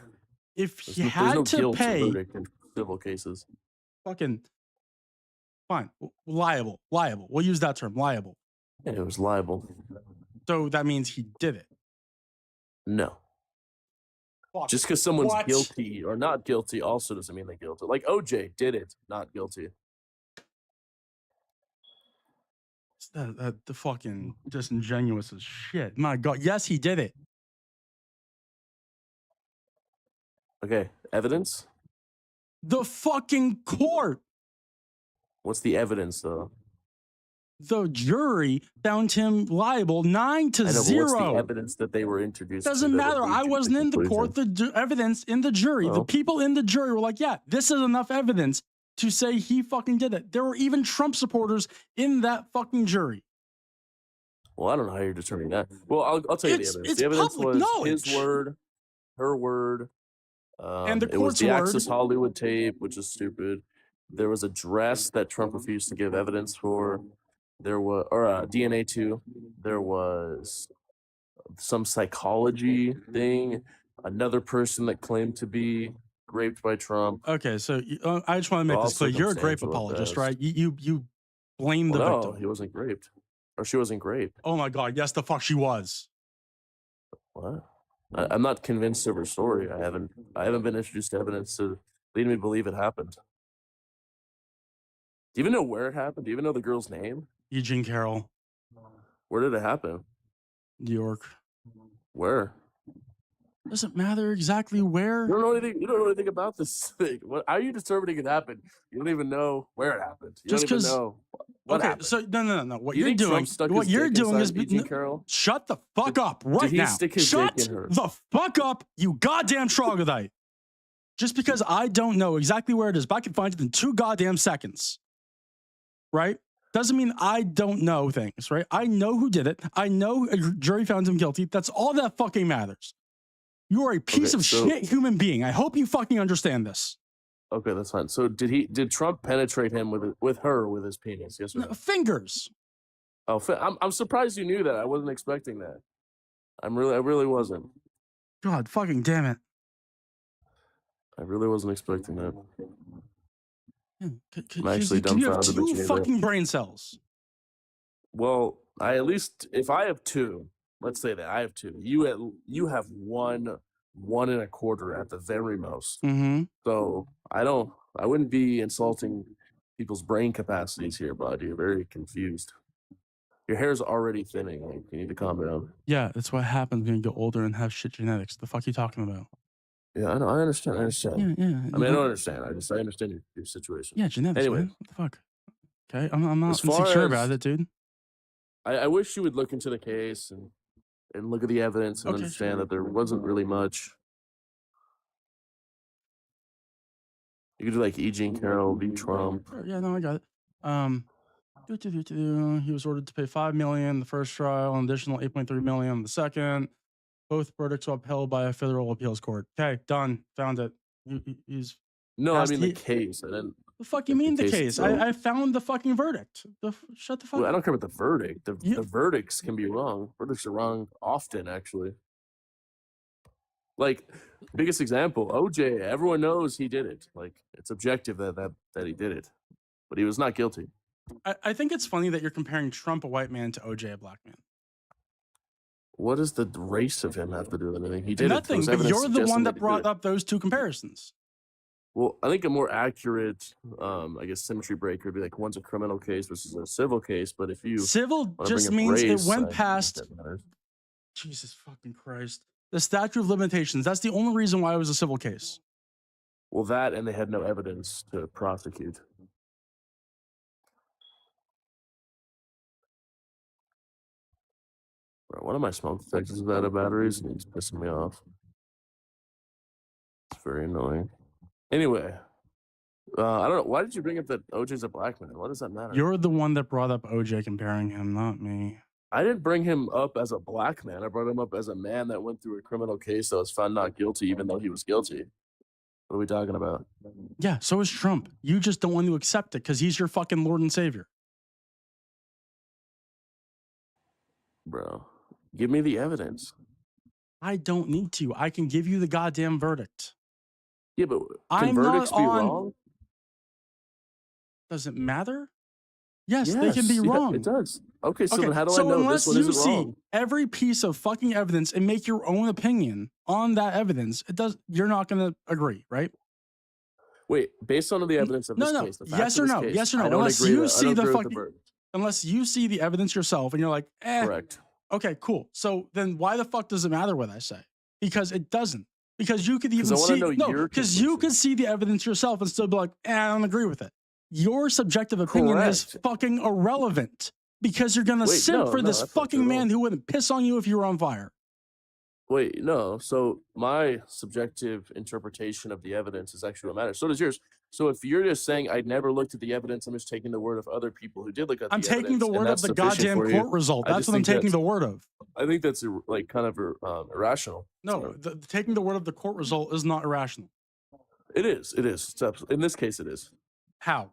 [SPEAKER 1] If he had to pay,
[SPEAKER 3] verdict in civil cases.
[SPEAKER 1] Fucking fine. Liable. We'll use that term. Liable.
[SPEAKER 3] Yeah, it was liable.
[SPEAKER 1] So that means he did it.
[SPEAKER 3] No.
[SPEAKER 1] Fuck.
[SPEAKER 3] Just because someone's guilty or not guilty also doesn't mean they're guilty. Like OJ did it, not guilty.
[SPEAKER 1] The fucking disingenuous as shit. My God. Yes, he did it.
[SPEAKER 3] Okay, evidence?
[SPEAKER 1] The fucking court.
[SPEAKER 3] What's the evidence, though?
[SPEAKER 1] The jury found him liable 9-0.
[SPEAKER 3] I know, but what's the evidence that they were introduced
[SPEAKER 1] Doesn't
[SPEAKER 3] to?
[SPEAKER 1] matter. I wasn't in the court. The evidence in the jury, the people in the jury were like, yeah, this is enough evidence to say he fucking did it. There were even Trump supporters in that fucking jury.
[SPEAKER 3] Well, I don't know how you're determining that. Well, I'll tell you the evidence. The evidence was
[SPEAKER 1] knowledge.
[SPEAKER 3] His word, her word,
[SPEAKER 1] and the
[SPEAKER 3] it was
[SPEAKER 1] court's
[SPEAKER 3] the
[SPEAKER 1] word.
[SPEAKER 3] Access Hollywood tape, which is stupid. There was a dress that Trump refused to give evidence for. There was, or DNA too. There was some psychology thing. Another person that claimed to be raped by Trump.
[SPEAKER 1] Okay, so I just want to make this clear. You're a grape apologist, right? You blame the victim.
[SPEAKER 3] No, he wasn't raped, or she wasn't raped.
[SPEAKER 1] Oh my God! Yes, the fuck she was.
[SPEAKER 3] What? I'm not convinced of her story. I haven't been introduced to evidence to lead me to believe it happened. Do you even know where it happened? Do you even know the girl's name?
[SPEAKER 1] Eugene Carroll.
[SPEAKER 3] Where did it happen?
[SPEAKER 1] New York.
[SPEAKER 3] Where?
[SPEAKER 1] Doesn't matter exactly where.
[SPEAKER 3] You don't know anything. You don't know anything about this thing. How are you determining it happened? You don't even know where it happened. You
[SPEAKER 1] Just
[SPEAKER 3] don't even know what happened.
[SPEAKER 1] So no. What
[SPEAKER 3] You
[SPEAKER 1] you're
[SPEAKER 3] think
[SPEAKER 1] doing, what you're doing is
[SPEAKER 3] Eugene Carroll?
[SPEAKER 1] Shut the fuck up right
[SPEAKER 3] Did he
[SPEAKER 1] now.
[SPEAKER 3] stick his
[SPEAKER 1] Shut
[SPEAKER 3] dick in her?
[SPEAKER 1] the fuck up, you goddamn troglodyte. Just because I don't know exactly where it is, but I can find it in 2 goddamn seconds. Right? Doesn't mean I don't know things, right? I know who did it. I know a jury found him guilty. That's all that fucking matters. You are a piece of shit human being. I hope you fucking understand this.
[SPEAKER 3] Okay, that's fine. So did Trump penetrate him with his penis? Yes or no?
[SPEAKER 1] Fingers.
[SPEAKER 3] Oh, I'm surprised you knew that. I wasn't expecting that. I really wasn't.
[SPEAKER 1] God fucking damn it.
[SPEAKER 3] I really wasn't expecting that.
[SPEAKER 1] I'm
[SPEAKER 3] actually dumbfounded.
[SPEAKER 1] You have 2 fucking brain cells.
[SPEAKER 3] Well, if I have 2, let's say that I have 2. You have 1.25 at the very most.
[SPEAKER 1] Mm-hmm.
[SPEAKER 3] So I wouldn't be insulting people's brain capacities here, bud. You're very confused. Your hair's already thinning. Like, you need to calm down.
[SPEAKER 1] Yeah, that's what happens when you get older and have shit genetics. The fuck are you talking about?
[SPEAKER 3] Yeah, I know. I understand.
[SPEAKER 1] Yeah.
[SPEAKER 3] I mean, I don't understand. I understand your situation.
[SPEAKER 1] Yeah, genetics.
[SPEAKER 3] Anyway,
[SPEAKER 1] man. What the fuck? Okay, I'm not insecure about it, dude.
[SPEAKER 3] I wish you would look into the case and look at the evidence and understand that there wasn't really much. You could do like Eugene Carroll v. Trump.
[SPEAKER 1] Yeah, no, I got it. He was ordered to pay $5 million the first trial, an additional $8.3 million the second. Both verdicts were upheld by a federal appeals court. Okay, done. Found it. He's
[SPEAKER 3] no, I mean the case.
[SPEAKER 1] The fuck you mean the case? I found the fucking verdict. Shut the fuck up.
[SPEAKER 3] I don't care about the verdict. The verdicts can be wrong. Verdicts are wrong often, actually. Like, biggest example, OJ, everyone knows he did it. Like, it's objective that he did it. But he was not guilty.
[SPEAKER 1] I think it's funny that you're comparing Trump, a white man, to OJ, a black man.
[SPEAKER 3] What does the race of him have to do with anything? He did
[SPEAKER 1] nothing,
[SPEAKER 3] it.
[SPEAKER 1] But you're the one that brought up those 2 comparisons.
[SPEAKER 3] Well, I think a more accurate, I guess, symmetry breaker would be like one's a criminal case versus a civil case. But if you
[SPEAKER 1] civil just means it went past. Jesus fucking Christ! The statute of limitations. That's the only reason why it was a civil case.
[SPEAKER 3] Well, that and they had no evidence to prosecute. Bro, one of my smoke detectors is out of batteries and he's pissing me off. It's very annoying. Anyway, I don't know. Why did you bring up that OJ's a black man? What does that matter?
[SPEAKER 1] You're the one that brought up OJ comparing him, not me.
[SPEAKER 3] I didn't bring him up as a black man. I brought him up as a man that went through a criminal case that was found not guilty, even though he was guilty. What are we talking about?
[SPEAKER 1] Yeah, so is Trump. You just don't want to accept it because he's your fucking Lord and Savior.
[SPEAKER 3] Bro, give me the evidence.
[SPEAKER 1] I don't need to. I can give you the goddamn verdict.
[SPEAKER 3] Yeah, but can verdicts be wrong?
[SPEAKER 1] Does it matter? Yes, they can be wrong.
[SPEAKER 3] It does. Okay, so then how do I know this one isn't wrong?
[SPEAKER 1] Unless you see every piece of fucking evidence and make your own opinion on that evidence, you're not going to agree, right?
[SPEAKER 3] Wait, based on the evidence of this case, the facts
[SPEAKER 1] yes
[SPEAKER 3] of
[SPEAKER 1] or
[SPEAKER 3] this
[SPEAKER 1] no,
[SPEAKER 3] case,
[SPEAKER 1] yes or no.
[SPEAKER 3] I don't
[SPEAKER 1] Unless
[SPEAKER 3] agree
[SPEAKER 1] you
[SPEAKER 3] with,
[SPEAKER 1] see
[SPEAKER 3] I don't
[SPEAKER 1] the
[SPEAKER 3] agree
[SPEAKER 1] fucking.
[SPEAKER 3] with the verdict.
[SPEAKER 1] unless you see the evidence yourself and you're like,
[SPEAKER 3] Correct.
[SPEAKER 1] okay, cool. So then why the fuck does it matter what I say? Because it doesn't. Because you could
[SPEAKER 3] 'Cause I
[SPEAKER 1] even
[SPEAKER 3] wanna
[SPEAKER 1] see
[SPEAKER 3] know
[SPEAKER 1] no,
[SPEAKER 3] your
[SPEAKER 1] because you could
[SPEAKER 3] conclusion.
[SPEAKER 1] see the evidence yourself and still be like, I don't agree with it. Your subjective opinion is
[SPEAKER 3] Correct.
[SPEAKER 1] fucking irrelevant because you're gonna
[SPEAKER 3] Wait,
[SPEAKER 1] simp
[SPEAKER 3] no,
[SPEAKER 1] for
[SPEAKER 3] no,
[SPEAKER 1] this
[SPEAKER 3] that's not true
[SPEAKER 1] fucking
[SPEAKER 3] at all.
[SPEAKER 1] man who wouldn't piss on you if you were on fire.
[SPEAKER 3] Wait, no. So my subjective interpretation of the evidence is actually what matters. So does yours. So if you're just saying I never looked at the evidence, I'm just taking the word of other people who did look at
[SPEAKER 1] I'm
[SPEAKER 3] the
[SPEAKER 1] taking the
[SPEAKER 3] evidence, and
[SPEAKER 1] word of
[SPEAKER 3] that's
[SPEAKER 1] the
[SPEAKER 3] sufficient
[SPEAKER 1] goddamn
[SPEAKER 3] for
[SPEAKER 1] court
[SPEAKER 3] you.
[SPEAKER 1] result.
[SPEAKER 3] I
[SPEAKER 1] That's
[SPEAKER 3] just
[SPEAKER 1] what I'm
[SPEAKER 3] think
[SPEAKER 1] taking
[SPEAKER 3] that's
[SPEAKER 1] the word of.
[SPEAKER 3] I think that's like kind of irrational.
[SPEAKER 1] No,
[SPEAKER 3] So
[SPEAKER 1] taking the word of the court result is not irrational.
[SPEAKER 3] it is. It is. It's in this case, it is.
[SPEAKER 1] How?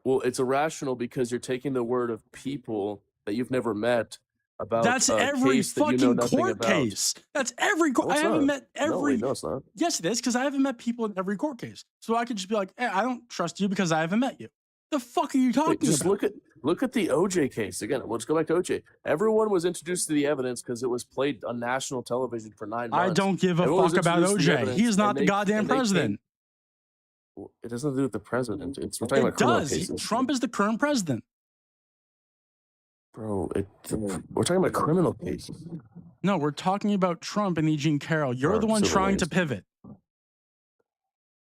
[SPEAKER 3] Well, it's irrational because you're taking the word of people that you've never met about
[SPEAKER 1] That's
[SPEAKER 3] a
[SPEAKER 1] every
[SPEAKER 3] case that you know
[SPEAKER 1] fucking
[SPEAKER 3] nothing
[SPEAKER 1] court
[SPEAKER 3] about.
[SPEAKER 1] case. That's every court.
[SPEAKER 3] No,
[SPEAKER 1] I
[SPEAKER 3] it's
[SPEAKER 1] haven't
[SPEAKER 3] not.
[SPEAKER 1] met
[SPEAKER 3] No,
[SPEAKER 1] every.
[SPEAKER 3] wait, no, it's not.
[SPEAKER 1] Yes, it is because I haven't met people in every court case. So I could just be like, I don't trust you because I haven't met you. The fuck are you
[SPEAKER 3] Wait,
[SPEAKER 1] talking
[SPEAKER 3] just
[SPEAKER 1] about?
[SPEAKER 3] look at the OJ case again. Let's go back to OJ. Everyone was introduced to the evidence because it was played on national television for 9 months.
[SPEAKER 1] I don't give a
[SPEAKER 3] Everyone was
[SPEAKER 1] fuck about
[SPEAKER 3] introduced to the
[SPEAKER 1] OJ.
[SPEAKER 3] evidence,
[SPEAKER 1] He's not
[SPEAKER 3] and
[SPEAKER 1] the goddamn
[SPEAKER 3] and they
[SPEAKER 1] president.
[SPEAKER 3] Well, it has nothing to do with the president. We're talking
[SPEAKER 1] It
[SPEAKER 3] about criminal
[SPEAKER 1] does.
[SPEAKER 3] cases.
[SPEAKER 1] Trump is the current president.
[SPEAKER 3] Bro, we're talking about criminal cases.
[SPEAKER 1] No, we're talking about Trump and E. Jean Carroll. You're the one
[SPEAKER 3] civil
[SPEAKER 1] trying to
[SPEAKER 3] rights.
[SPEAKER 1] pivot.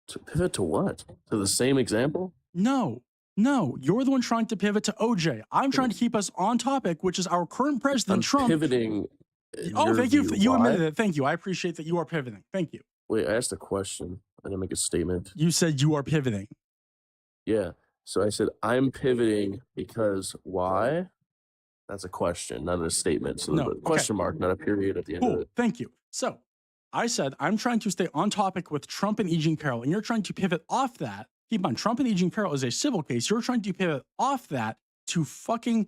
[SPEAKER 3] To pivot to what? To the same example?
[SPEAKER 1] No, you're the one trying to pivot to OJ. I'm trying to keep us on topic, which is our current president,
[SPEAKER 3] I'm
[SPEAKER 1] Trump.
[SPEAKER 3] pivoting.
[SPEAKER 1] Oh, thank you. You
[SPEAKER 3] Why?
[SPEAKER 1] admitted it. Thank you. I appreciate that you are pivoting. Thank you.
[SPEAKER 3] Wait, I asked a question. I didn't make a statement.
[SPEAKER 1] You said you are pivoting.
[SPEAKER 3] Yeah. So I said I'm pivoting because why? That's a question, not a statement. So
[SPEAKER 1] No,
[SPEAKER 3] the question mark, not a period at the end of
[SPEAKER 1] Cool.
[SPEAKER 3] it.
[SPEAKER 1] Thank you. So I said I'm trying to stay on topic with Trump and E. Jean Carroll, and you're trying to pivot off that. Keep in mind, Trump and E. Jean Carroll is a civil case. You're trying to pivot off that to fucking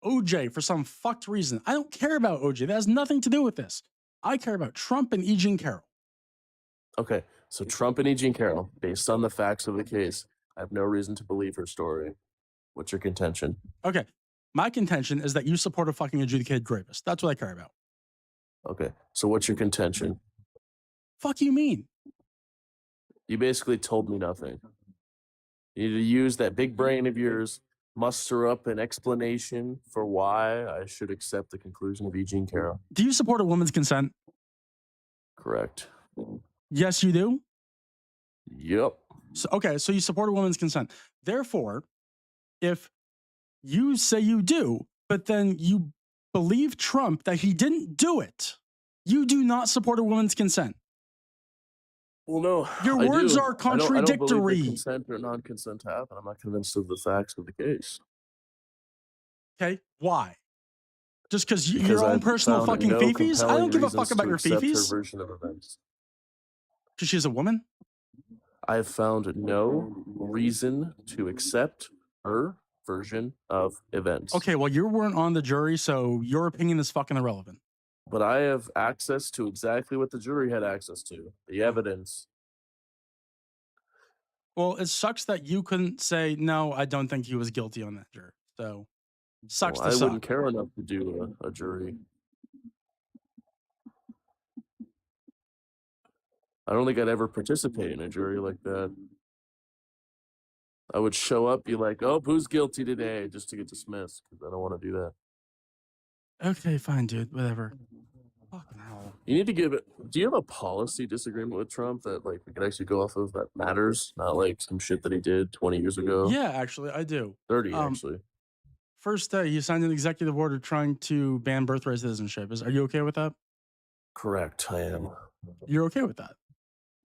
[SPEAKER 1] OJ for some fucked reason. I don't care about OJ. That has nothing to do with this. I care about Trump and E. Jean Carroll.
[SPEAKER 3] Okay. So Trump and E. Jean Carroll, based on the facts of the case, I have no reason to believe her story. What's your contention?
[SPEAKER 1] Okay. My contention is that you support a fucking adjudicated rapist. That's what I care about.
[SPEAKER 3] Okay. So what's your contention?
[SPEAKER 1] Fuck you mean?
[SPEAKER 3] You basically told me nothing. You need to use that big brain of yours, muster up an explanation for why I should accept the conclusion of E. Jean Carroll.
[SPEAKER 1] Do you support a woman's consent?
[SPEAKER 3] Correct.
[SPEAKER 1] Yes, you do.
[SPEAKER 3] Yep.
[SPEAKER 1] So, okay, so you support a woman's consent. Therefore, if you say you do, but then you believe Trump that he didn't do it, you do not support a woman's consent.
[SPEAKER 3] Well, no.
[SPEAKER 1] Your
[SPEAKER 3] I
[SPEAKER 1] words
[SPEAKER 3] do.
[SPEAKER 1] are
[SPEAKER 3] I don't
[SPEAKER 1] contradictory.
[SPEAKER 3] believe that consent or non-consent happen. I'm not convinced of the facts of the case.
[SPEAKER 1] Okay, why? Just because
[SPEAKER 3] Because
[SPEAKER 1] your own
[SPEAKER 3] I've
[SPEAKER 1] personal
[SPEAKER 3] found
[SPEAKER 1] fucking
[SPEAKER 3] no
[SPEAKER 1] fifis? I
[SPEAKER 3] compelling
[SPEAKER 1] don't give a
[SPEAKER 3] reasons
[SPEAKER 1] fuck about
[SPEAKER 3] to
[SPEAKER 1] your
[SPEAKER 3] accept her
[SPEAKER 1] fifis.
[SPEAKER 3] version of events.
[SPEAKER 1] Because she's a woman?
[SPEAKER 3] I have found no reason to accept her version of events.
[SPEAKER 1] Okay, well, you weren't on the jury, so your opinion is fucking irrelevant.
[SPEAKER 3] But I have access to exactly what the jury had access to, the evidence.
[SPEAKER 1] Well, it sucks that you couldn't say, no, I don't think he was guilty on that jury. So, sucks
[SPEAKER 3] Well,
[SPEAKER 1] to
[SPEAKER 3] I
[SPEAKER 1] suck.
[SPEAKER 3] wouldn't care enough to do a jury. I don't think I'd ever participate in a jury like that. I would show up, be like, oh, who's guilty today, just to get dismissed, because I don't want to do that.
[SPEAKER 1] Okay, fine, dude. Whatever. Fucking hell.
[SPEAKER 3] You need to give it. Do you have a policy disagreement with Trump that like we could actually go off of that matters? Not like some shit that he did 20 years ago.
[SPEAKER 1] Yeah, actually, I do.
[SPEAKER 3] 30 actually.
[SPEAKER 1] First, he signed an executive order trying to ban birthright citizenship. Are you okay with that?
[SPEAKER 3] Correct, I am.
[SPEAKER 1] You're okay with that?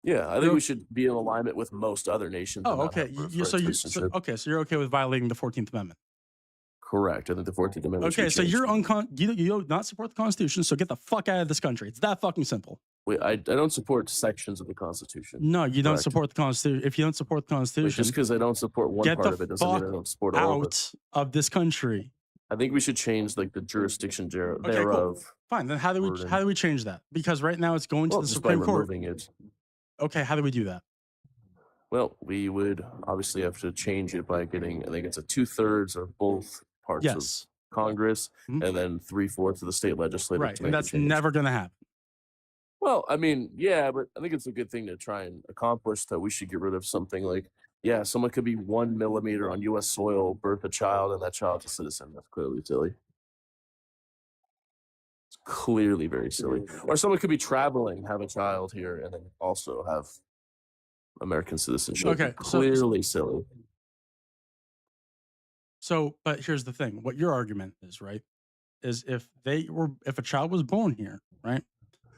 [SPEAKER 3] Yeah, I think we should be in alignment with most other nations.
[SPEAKER 1] Oh, okay. So you're okay with violating the 14th Amendment?
[SPEAKER 3] Correct. I think the 14th Amendment.
[SPEAKER 1] Okay, so you do not support the Constitution, so get the fuck out of this country. It's that fucking simple.
[SPEAKER 3] Wait, I don't support sections of the Constitution.
[SPEAKER 1] No, you don't support the Constitution. If you don't support the Constitution,
[SPEAKER 3] just because I don't support one
[SPEAKER 1] get
[SPEAKER 3] part
[SPEAKER 1] the
[SPEAKER 3] of it doesn't mean I don't support all of it.
[SPEAKER 1] out of this country.
[SPEAKER 3] I think we should change like the jurisdiction thereof.
[SPEAKER 1] Cool. Fine. Then how do we change that? Because right now it's going to the Supreme Court.
[SPEAKER 3] It.
[SPEAKER 1] Okay, how do we do that?
[SPEAKER 3] Well, we would obviously have to change it by getting, I think it's a 2/3 of both parts of Congress, and then 3/4 of the state legislature.
[SPEAKER 1] Right, and that's never going to happen.
[SPEAKER 3] Well, I mean, yeah, but I think it's a good thing to try and accomplish that we should get rid of something like Yeah, someone could be 1 millimeter on U.S. soil, birth a child, and that child's a citizen. That's clearly silly. It's clearly very silly. Or someone could be traveling, have a child here, and then also have American citizenship.
[SPEAKER 1] Okay,
[SPEAKER 3] Clearly silly.
[SPEAKER 1] So, but here's the thing: what your argument is, right, is if a child was born here, right,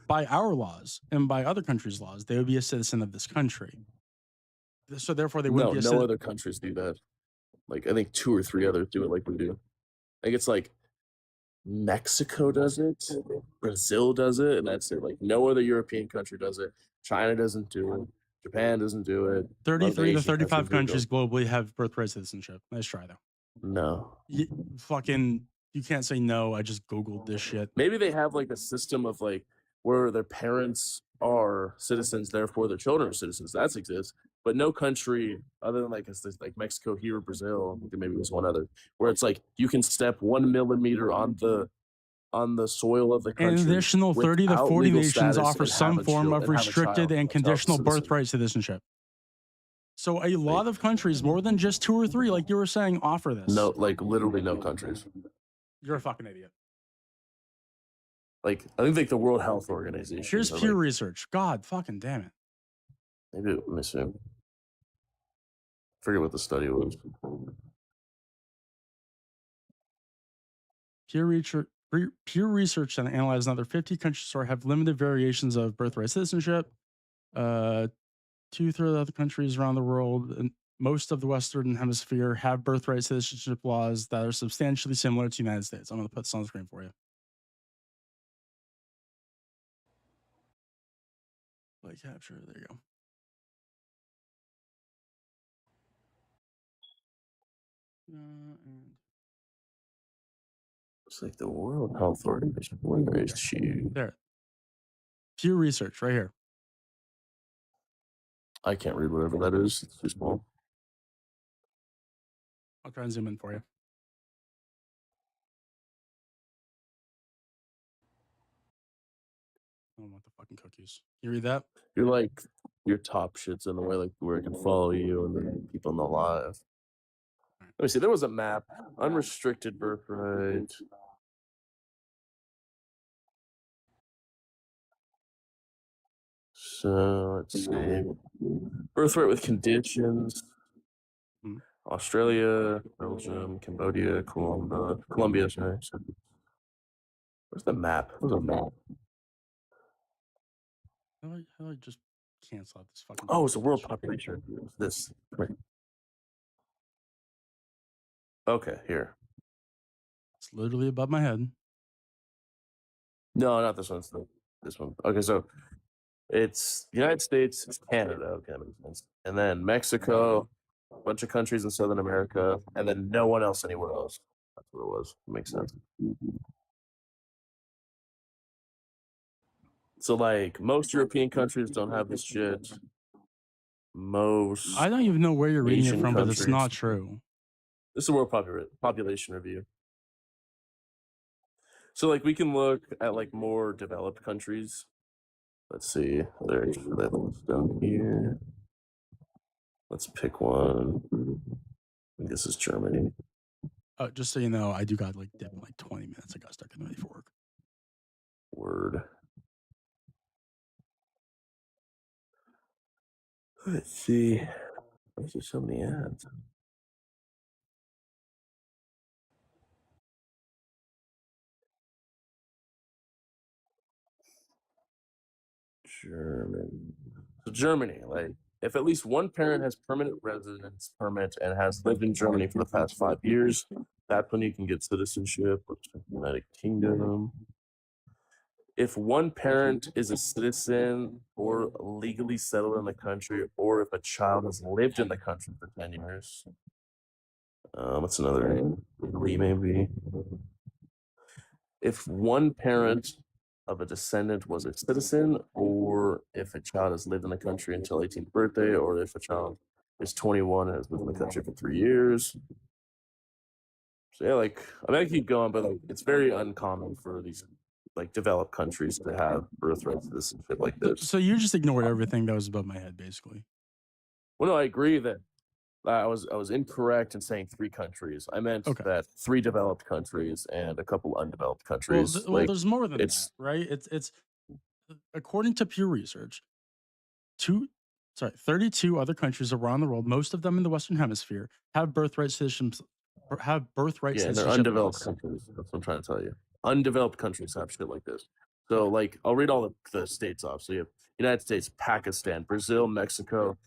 [SPEAKER 1] by our laws and by other countries' laws, they would be a citizen of this country. So therefore, they wouldn't be a
[SPEAKER 3] No
[SPEAKER 1] citizen.
[SPEAKER 3] other countries do that. Like I think 2 or 3 others do it like we do. I think it's like Mexico does it, Brazil does it, and that's it. Like no other European country does it. China doesn't do it. Japan doesn't do it.
[SPEAKER 1] 33 to
[SPEAKER 3] Asian
[SPEAKER 1] 35 countries
[SPEAKER 3] do
[SPEAKER 1] globally have birthright citizenship. Nice try, though.
[SPEAKER 3] it. No.
[SPEAKER 1] You can't say no. I just Googled this shit.
[SPEAKER 3] Maybe they have like a system of like where their parents are citizens, therefore their children are citizens. That exists, but no country other than like like Mexico here, Brazil, maybe there's one other where it's like you can step 1 millimeter on the soil of the country.
[SPEAKER 1] An additional 30 to 40 nations offer
[SPEAKER 3] and
[SPEAKER 1] some form of restricted and conditional
[SPEAKER 3] citizen.
[SPEAKER 1] birthright citizenship. So a lot of countries, more than just 2 or 3, like you were saying, offer this.
[SPEAKER 3] No, like literally no countries.
[SPEAKER 1] You're a fucking idiot.
[SPEAKER 3] Like I think like the World Health Organization.
[SPEAKER 1] Here's peer research. God fucking damn it.
[SPEAKER 3] Maybe let me see. Forget what the study was.
[SPEAKER 1] Peer research and analyzed another 50 countries or have limited variations of birthright citizenship. 2/3 of other countries around the world and most of the Western Hemisphere have birthright citizenship laws that are substantially similar to the United States. I'm going to put this on the screen for you. Play capture. There you go.
[SPEAKER 3] It's like the World Health Organization. Where is she?
[SPEAKER 1] There. Pew Research, right here.
[SPEAKER 3] I can't read whatever that is. It's too small.
[SPEAKER 1] I'll try and zoom in for you. I don't want the fucking cookies. You read that?
[SPEAKER 3] You're like your top shit's in the way, like where it can follow you and then people in the live. Let me see. There was a map. Unrestricted birthright. So let's see. Birthright with conditions. Australia, Belgium, Cambodia, Colombia. Sorry. Where's the map? Where's the map?
[SPEAKER 1] How do I just cancel out this fucking?
[SPEAKER 3] Oh, it's a world population. This. Right. Okay, here.
[SPEAKER 1] It's literally above my head.
[SPEAKER 3] No, not this one. It's this one. Okay, so it's United States, it's Canada, okay, that makes sense. And then Mexico, a bunch of countries in Southern America, and then no one else anywhere else. That's what it was. It makes sense. So like most European countries don't have this shit. Most
[SPEAKER 1] I don't even know where you're reading
[SPEAKER 3] Asian
[SPEAKER 1] it from, but it's
[SPEAKER 3] countries.
[SPEAKER 1] not true.
[SPEAKER 3] This is a world population review. So like we can look at like more developed countries. Let's see. There's that list down here. Let's pick one. I think this is Germany.
[SPEAKER 1] Just so you know, I do got like dip in like 20 minutes. I got stuck in the ready for work.
[SPEAKER 3] Word. Let's see. There's just so many ads. So Germany, like if at least one parent has permanent residence permit and has lived in Germany for the past 5 years, that's when you can get citizenship. United Kingdom. If one parent is a citizen or legally settled in the country, or if a child has lived in the country for 10 years. What's another? Italy, maybe. If one parent of a descendant was a citizen, or if a child has lived in the country until 18th birthday, or if a child is 21 and has lived in the country for 3 years. So yeah, like I mean, I keep going, but like it's very uncommon for these like developed countries to have birthright citizenship like this.
[SPEAKER 1] So you just ignored everything that was above my head, basically.
[SPEAKER 3] Well, no, I agree that I was incorrect in saying 3 countries. I meant
[SPEAKER 1] Okay.
[SPEAKER 3] that 3 developed countries and a couple undeveloped
[SPEAKER 1] Well,
[SPEAKER 3] countries.
[SPEAKER 1] well,
[SPEAKER 3] Like,
[SPEAKER 1] there's more than that,
[SPEAKER 3] it's
[SPEAKER 1] right? It's according to Pew Research, two, 32 other countries around the world, most of them in the Western Hemisphere, have birthright citizenships. Have birthright
[SPEAKER 3] Yeah, and they're
[SPEAKER 1] citizenship
[SPEAKER 3] undeveloped
[SPEAKER 1] laws.
[SPEAKER 3] countries. That's what I'm trying to tell you. Undeveloped countries have shit like this. So, like, I'll read all the states off. So you have United States, Pakistan, Brazil, Mexico,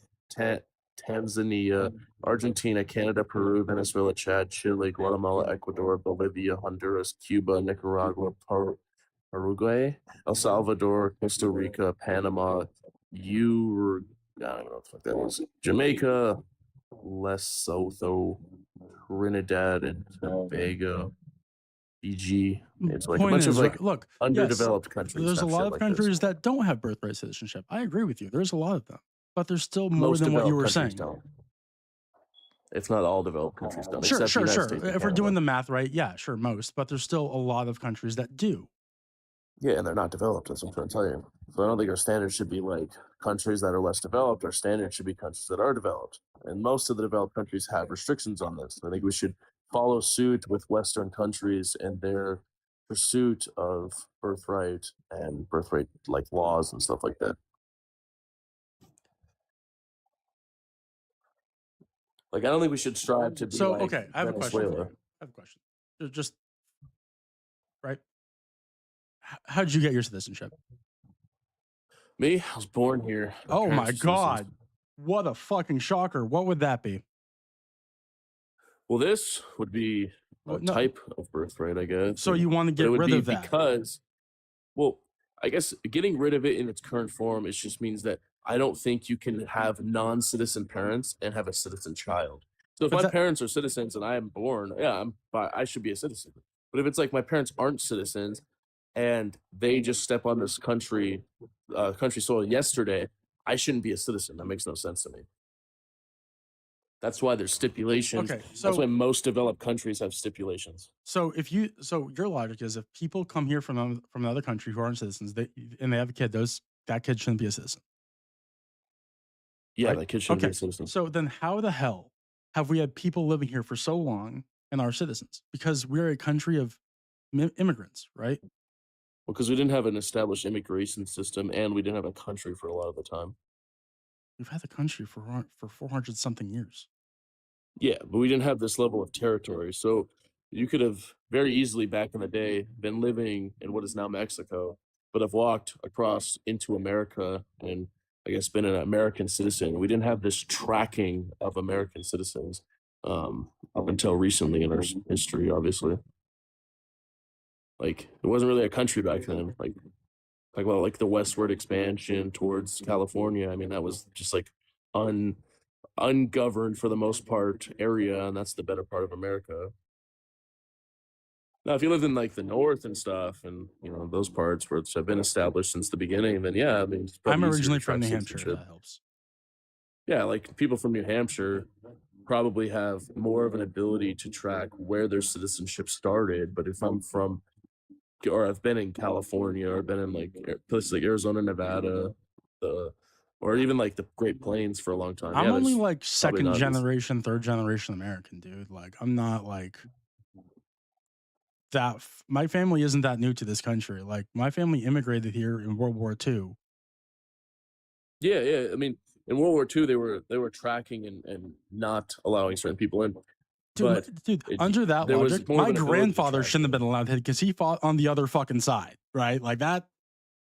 [SPEAKER 3] Tanzania, Argentina, Canada, Peru, Venezuela, Chad, Chile, Guatemala, Ecuador, Bolivia, Honduras, Cuba, Nicaragua, Uruguay, El Salvador, Costa Rica, Panama, I don't know what the fuck that was. Jamaica, Lesotho, Trinidad and Tobago, Fiji. It's like a
[SPEAKER 1] Point
[SPEAKER 3] bunch of
[SPEAKER 1] is,
[SPEAKER 3] like
[SPEAKER 1] look, yes,
[SPEAKER 3] underdeveloped countries
[SPEAKER 1] there's a
[SPEAKER 3] have
[SPEAKER 1] lot
[SPEAKER 3] shit
[SPEAKER 1] of
[SPEAKER 3] like this.
[SPEAKER 1] countries that don't have birthright citizenship. I agree with you. There's a lot of them, but there's still more
[SPEAKER 3] Most
[SPEAKER 1] than what you
[SPEAKER 3] developed
[SPEAKER 1] were
[SPEAKER 3] countries
[SPEAKER 1] saying.
[SPEAKER 3] don't. If not all developed countries don't,
[SPEAKER 1] Sure,
[SPEAKER 3] except the
[SPEAKER 1] sure,
[SPEAKER 3] United
[SPEAKER 1] sure.
[SPEAKER 3] States and
[SPEAKER 1] If we're
[SPEAKER 3] Canada.
[SPEAKER 1] doing the math right, yeah, sure, most, but there's still a lot of countries that do.
[SPEAKER 3] Yeah, and they're not developed. That's what I'm trying to tell you. So I don't think our standards should be like countries that are less developed. Our standards should be countries that are developed. And most of the developed countries have restrictions on this. I think we should follow suit with Western countries and their pursuit of birthright and birthright like laws and stuff like that. Like, I don't think we should strive to be
[SPEAKER 1] So,
[SPEAKER 3] like
[SPEAKER 1] okay, I have a question for you.
[SPEAKER 3] Venezuela.
[SPEAKER 1] I have a question. Just right. How did you get your citizenship?
[SPEAKER 3] Me, I was born here. My
[SPEAKER 1] Oh my
[SPEAKER 3] parents are citizens.
[SPEAKER 1] god, what a fucking shocker! What would that be?
[SPEAKER 3] Well, this would be a
[SPEAKER 1] What, no,
[SPEAKER 3] type of birthright, I guess.
[SPEAKER 1] so you want to
[SPEAKER 3] But it
[SPEAKER 1] get
[SPEAKER 3] would
[SPEAKER 1] rid
[SPEAKER 3] be
[SPEAKER 1] of that?
[SPEAKER 3] because, well, I guess getting rid of it in its current form, it just means that I don't think you can have non-citizen parents and have a citizen child. So if
[SPEAKER 1] But
[SPEAKER 3] my
[SPEAKER 1] that,
[SPEAKER 3] parents are citizens and I am born, yeah, I should be a citizen. But if it's like my parents aren't citizens and they just step on this country soil yesterday, I shouldn't be a citizen. That makes no sense to me. That's why there's stipulations.
[SPEAKER 1] okay,
[SPEAKER 3] That's why
[SPEAKER 1] so
[SPEAKER 3] most developed countries have stipulations.
[SPEAKER 1] so your logic is if people come here from another country who aren't citizens, and they have a kid, that kid shouldn't be a citizen,
[SPEAKER 3] Yeah,
[SPEAKER 1] right?
[SPEAKER 3] that kid shouldn't be
[SPEAKER 1] Okay,
[SPEAKER 3] a citizen.
[SPEAKER 1] so then how the hell have we had people living here for so long and are citizens? Because we're a country of immigrants, right?
[SPEAKER 3] Because we didn't have an established immigration system and we didn't have a country for a lot of the time.
[SPEAKER 1] We've had the country for 400 something years.
[SPEAKER 3] Yeah, but we didn't have this level of territory. So you could have very easily back in the day been living in what is now Mexico, but have walked across into America and I guess been an American citizen. We didn't have this tracking of American citizens up until recently in our history, obviously. Like it wasn't really a country back then. Like about like the westward expansion towards California. I mean, that was just like un ungoverned for the most part area, and that's the better part of America. Now, if you lived in like the north and stuff, and you know those parts which have been established since the beginning, then yeah, I mean it's
[SPEAKER 1] I'm
[SPEAKER 3] probably easier to
[SPEAKER 1] originally from
[SPEAKER 3] track
[SPEAKER 1] New Hampshire. If
[SPEAKER 3] citizenship.
[SPEAKER 1] that helps.
[SPEAKER 3] Yeah, like people from New Hampshire probably have more of an ability to track where their citizenship started. But if I'm from or I've been in California or been in like places like Arizona, Nevada, the or even like the Great Plains for a long time.
[SPEAKER 1] I'm
[SPEAKER 3] Yeah,
[SPEAKER 1] only
[SPEAKER 3] there's
[SPEAKER 1] like
[SPEAKER 3] probably
[SPEAKER 1] second
[SPEAKER 3] not as
[SPEAKER 1] generation, third generation American, dude. Like I'm not like that. My family isn't that new to this country. Like my family immigrated here in World War II.
[SPEAKER 3] yeah, yeah. I mean, in World War II, they were tracking and not allowing certain people in, but
[SPEAKER 1] Dude,
[SPEAKER 3] it,
[SPEAKER 1] under that
[SPEAKER 3] there was
[SPEAKER 1] logic,
[SPEAKER 3] more of
[SPEAKER 1] my
[SPEAKER 3] an ability to
[SPEAKER 1] grandfather
[SPEAKER 3] track
[SPEAKER 1] shouldn't have
[SPEAKER 3] it.
[SPEAKER 1] been allowed to because he fought on the other fucking side, right? Like that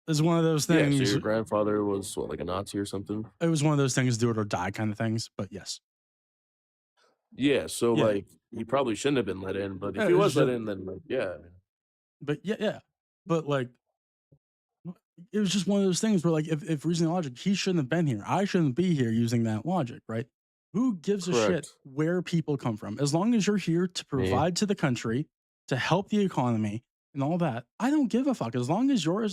[SPEAKER 1] is one of those
[SPEAKER 3] Yeah, so
[SPEAKER 1] things.
[SPEAKER 3] your grandfather was what, like a Nazi or something?
[SPEAKER 1] It was one of those things, do it or die kind of things. But yes,
[SPEAKER 3] Yeah, so
[SPEAKER 1] yeah,
[SPEAKER 3] like he probably shouldn't have been let in, but if he
[SPEAKER 1] it's
[SPEAKER 3] was let
[SPEAKER 1] just,
[SPEAKER 3] in, then like, yeah,
[SPEAKER 1] but yeah, but like it was just one of those things where like if reasoning logic, he shouldn't have been here. I shouldn't be here using that logic, right? Who gives a shit
[SPEAKER 3] correct.
[SPEAKER 1] where people come from? As long as you're here to
[SPEAKER 3] Me,
[SPEAKER 1] provide to the country, to help the economy and all that, I don't give a fuck. As long as you're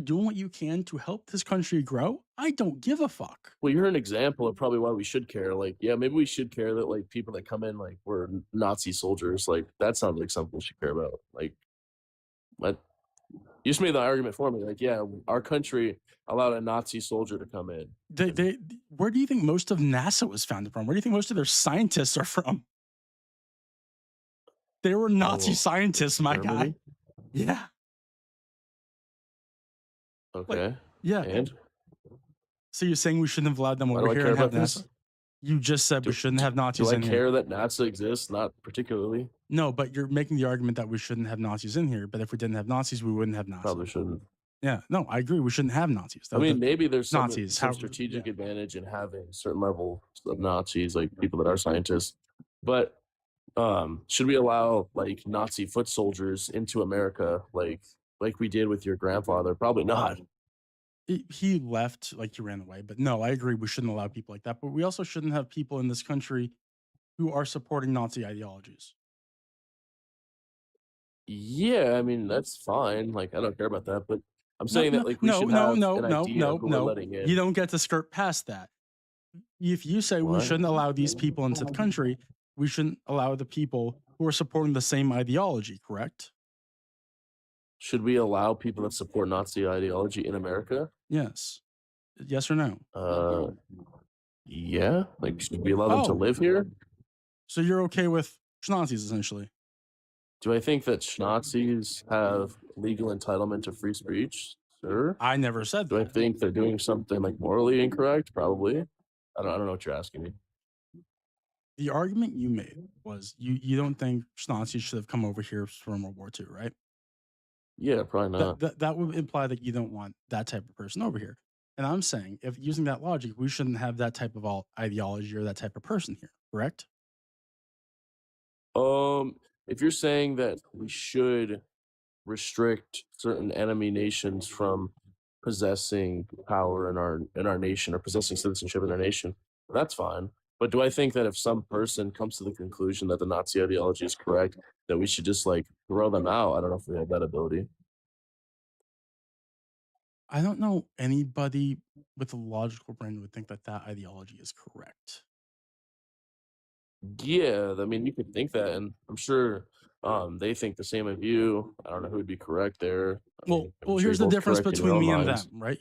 [SPEAKER 1] doing what you can to help this country grow, I don't give a fuck.
[SPEAKER 3] well, you're an example of probably why we should care. Like, yeah, maybe we should care that like people that come in like were Nazi soldiers. Like that sounds like something we should care about. Like, what? You just made the argument for me. Like, yeah, our country allowed a Nazi soldier to come in.
[SPEAKER 1] Where do you think most of NASA was founded from? Where do you think most of their scientists are from? They were Nazi
[SPEAKER 3] Oh,
[SPEAKER 1] scientists, my guy.
[SPEAKER 3] Germany?
[SPEAKER 1] Yeah. Like,
[SPEAKER 3] Okay.
[SPEAKER 1] yeah.
[SPEAKER 3] And
[SPEAKER 1] So you're saying we shouldn't have allowed them
[SPEAKER 3] why do
[SPEAKER 1] over
[SPEAKER 3] I
[SPEAKER 1] here
[SPEAKER 3] care
[SPEAKER 1] and have
[SPEAKER 3] about this?
[SPEAKER 1] NASA? You just said we shouldn't have
[SPEAKER 3] Do
[SPEAKER 1] Nazis
[SPEAKER 3] I
[SPEAKER 1] in here.
[SPEAKER 3] care that NASA exists? Not particularly.
[SPEAKER 1] No, but you're making the argument that we shouldn't have Nazis in here. But if we didn't have Nazis, we wouldn't have Nazis.
[SPEAKER 3] Probably shouldn't.
[SPEAKER 1] Yeah, no, I agree. We shouldn't have Nazis.
[SPEAKER 3] I mean, maybe there's some
[SPEAKER 1] Nazis,
[SPEAKER 3] strategic advantage in having certain level of Nazis, like people that are scientists. But should we allow like Nazi foot soldiers into America, like we did with your grandfather? Probably not.
[SPEAKER 1] He left, like he ran away. But no, I agree. We shouldn't allow people like that. But we also shouldn't have people in this country who are supporting Nazi ideologies.
[SPEAKER 3] Yeah, I mean that's fine. Like I don't care about that, but I'm saying that like we should have an idea of who we're letting in.
[SPEAKER 1] You don't get to skirt past that. If you say we shouldn't allow these people into the country, we shouldn't allow the people who are supporting the same ideology, correct?
[SPEAKER 3] Should we allow people that support Nazi ideology in America?
[SPEAKER 1] Yes. Yes or no?
[SPEAKER 3] Yeah. Like, should we allow them to live here?
[SPEAKER 1] So you're okay with Nazis, essentially?
[SPEAKER 3] Do I think that Nazis have legal entitlement to free speech? Sure.
[SPEAKER 1] I never said that.
[SPEAKER 3] Do I think they're doing something like morally incorrect? Probably. I don't know what you're asking me.
[SPEAKER 1] The argument you made was you don't think Nazis should have come over here from World War II, right?
[SPEAKER 3] Yeah, probably not.
[SPEAKER 1] That would imply that you don't want that type of person over here. And I'm saying, if using that logic, we shouldn't have that type of ideology or that type of person here, correct?
[SPEAKER 3] If you're saying that we should restrict certain enemy nations from possessing power in our nation or possessing citizenship in our nation, that's fine. But do I think that if some person comes to the conclusion that the Nazi ideology is correct, that we should just like throw them out? I don't know if we have that ability.
[SPEAKER 1] I don't know anybody with a logical brain who would think that that ideology is correct.
[SPEAKER 3] Yeah, I mean, you could think that, and I'm sure they think the same of you. I don't know who would be correct there.
[SPEAKER 1] Well, here's the difference between me and them, right?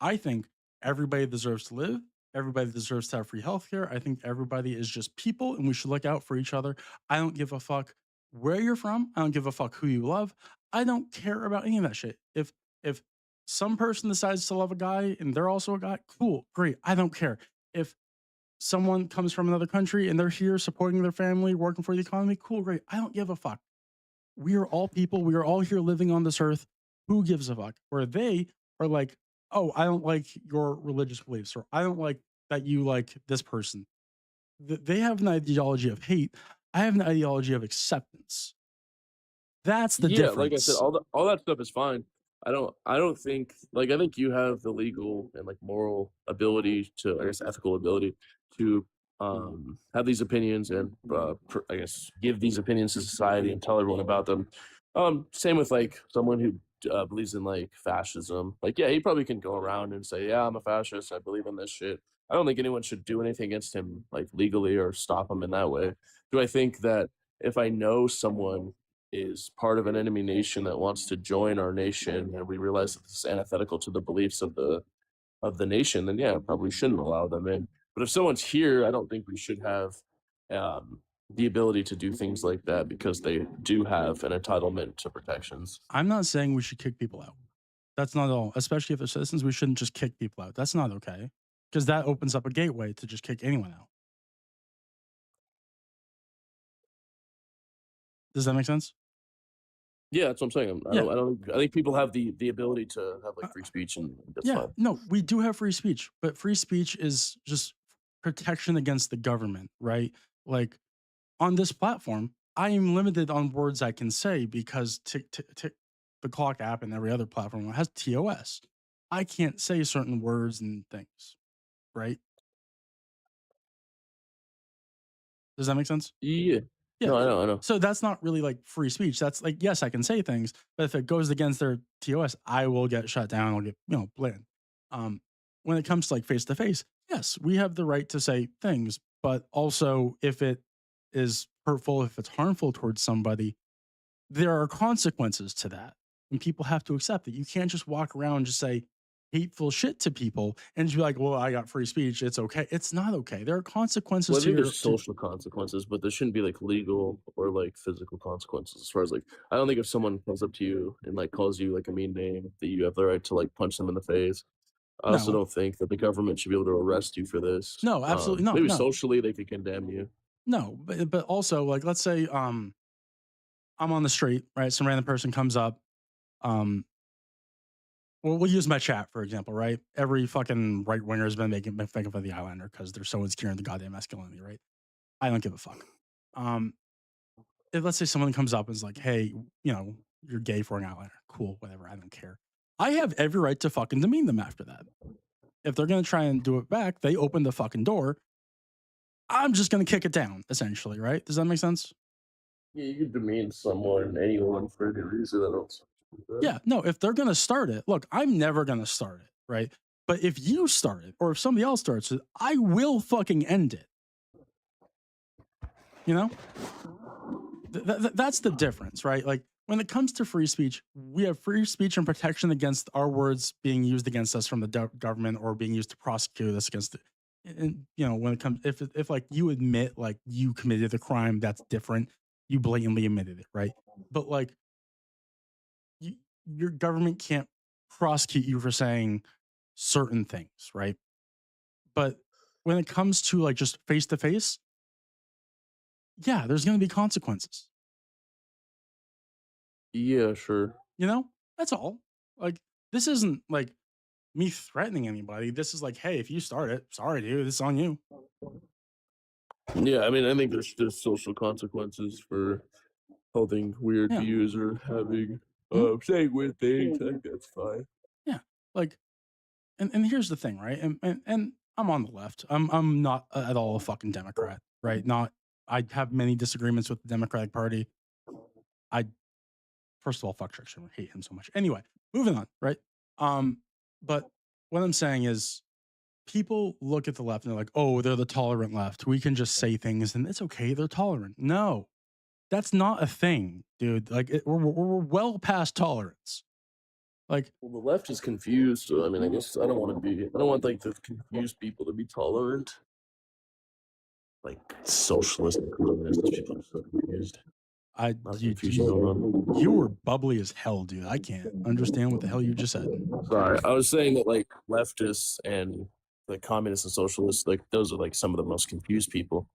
[SPEAKER 1] I think everybody deserves to live. Everybody deserves to have free healthcare. I think everybody is just people, and we should look out for each other. I don't give a fuck where you're from. I don't give a fuck who you love. I don't care about any of that shit. If some person decides to love a guy and they're also a guy, cool, great. I don't care. If someone comes from another country and they're here supporting their family, working for the economy, cool, great. I don't give a fuck. We are all people. We are all here living on this earth. Who gives a fuck? Where they are like, oh, I don't like your religious beliefs, or I don't like that you like this person. They have an ideology of hate. I have an ideology of acceptance. That's the difference.
[SPEAKER 3] Like I said, all that stuff is fine. I don't think like I think you have the legal and like moral ability to, I guess, ethical ability to have these opinions and I guess give these opinions to society and tell everyone about them. Same with like someone who believes in like fascism. Like, yeah, he probably can go around and say, yeah, I'm a fascist. I believe in this shit. I don't think anyone should do anything against him like legally or stop him in that way. Do I think that if I know someone is part of an enemy nation that wants to join our nation and we realize that this is antithetical to the beliefs of the nation, then yeah, probably shouldn't allow them in. But if someone's here, I don't think we should have the ability to do things like that because they do have an entitlement to protections.
[SPEAKER 1] I'm not saying we should kick people out. That's not all. Especially if they're citizens, we shouldn't just kick people out. That's not okay, because that opens up a gateway to just kick anyone out. Does that make sense?
[SPEAKER 3] Yeah, that's what I'm saying. I think people have the ability to have like free speech, and that's fine.
[SPEAKER 1] No, we do have free speech, but free speech is just protection against the government, right? Like on this platform, I am limited on words I can say because the Clock app and every other platform has TOS. I can't say certain words and things, right? Does that make sense?
[SPEAKER 3] Yeah. No, I know.
[SPEAKER 1] So that's not really like free speech. That's like, yes, I can say things, but if it goes against their TOS, I will get shut down. I'll get, banned. When it comes to like face to face, yes, we have the right to say things, but also if it is hurtful, if it's harmful towards somebody, there are consequences to that. and people have to accept it. You can't just walk around and just say hateful shit to people and just be like, "Well, I got free speech. It's okay." It's not okay. There are consequences
[SPEAKER 3] Well, I
[SPEAKER 1] to
[SPEAKER 3] think
[SPEAKER 1] your
[SPEAKER 3] there's
[SPEAKER 1] to
[SPEAKER 3] social consequences, but there shouldn't be like legal or like physical consequences. As far as like, I don't think if someone comes up to you and like calls you like a mean name, that you have the right to like punch them in the face. I also
[SPEAKER 1] no,
[SPEAKER 3] don't think that the government should be able to arrest you for this.
[SPEAKER 1] no, absolutely not.
[SPEAKER 3] Maybe
[SPEAKER 1] No,
[SPEAKER 3] socially they could condemn you.
[SPEAKER 1] no, but also like let's say I'm on the street, right? Some random person comes up. Um, well, we'll use my chat for example, right? Every fucking right winger has been making fun of the Eyeliner because they're so insecure in the goddamn masculinity, right? I don't give a fuck. Um, if let's say someone comes up and is like, "Hey, you know, you're gay for an eyeliner." Cool, whatever. I don't care. I have every right to fucking demean them after that. If they're gonna try and do it back, they open the fucking door. I'm just gonna kick it down, essentially, right? Does that make sense?
[SPEAKER 3] Yeah, you could demean someone, anyone for any reason. I don't.
[SPEAKER 1] Yeah. No, if they're gonna start it, look, I'm never gonna start it, right? But if you start it or if somebody else starts it, I will fucking end it. You know? That's the difference, right? Like when it comes to free speech, we have free speech and protection against our words being used against us from the government or being used to prosecute us against it. And you know, when it comes, if like you admit like you committed the crime, that's different. You blatantly admitted it, right? But like you, your government can't prosecute you for saying certain things, right? But when it comes to like just face to face, yeah, there's going to be consequences.
[SPEAKER 3] Yeah, sure.
[SPEAKER 1] You know, that's all. Like, this isn't like me threatening anybody. This is like, hey, if you start it, sorry, dude, this is on you.
[SPEAKER 3] Yeah, I mean, I think there's just social consequences for holding weird
[SPEAKER 1] Yeah.
[SPEAKER 3] views or having
[SPEAKER 1] Mhm.
[SPEAKER 3] saying weird things. I think that's fine.
[SPEAKER 1] Yeah. Like, and here's the thing, right? And I'm on the left. I'm not at all a fucking Democrat, right? Not. I have many disagreements with the Democratic Party. I first of all, fuck Chuck Schumer. I hate him so much. Anyway, moving on, right? But what I'm saying is people look at the left and they're like, oh, they're the tolerant left. We can just say things and it's okay. They're tolerant. No, that's not a thing, dude. Like, we're well past tolerance. Like,
[SPEAKER 3] Well, the left is confused. So, I mean, I guess I don't want to be. I don't want like the confused people to be tolerant. Like socialist and communist people are so confused. A lot of confusion going
[SPEAKER 1] you were
[SPEAKER 3] on.
[SPEAKER 1] bubbly as hell, dude. I can't understand what the hell you just said.
[SPEAKER 3] Sorry, I was saying that like leftists and like communists and socialists, like those are like some of the most confused people.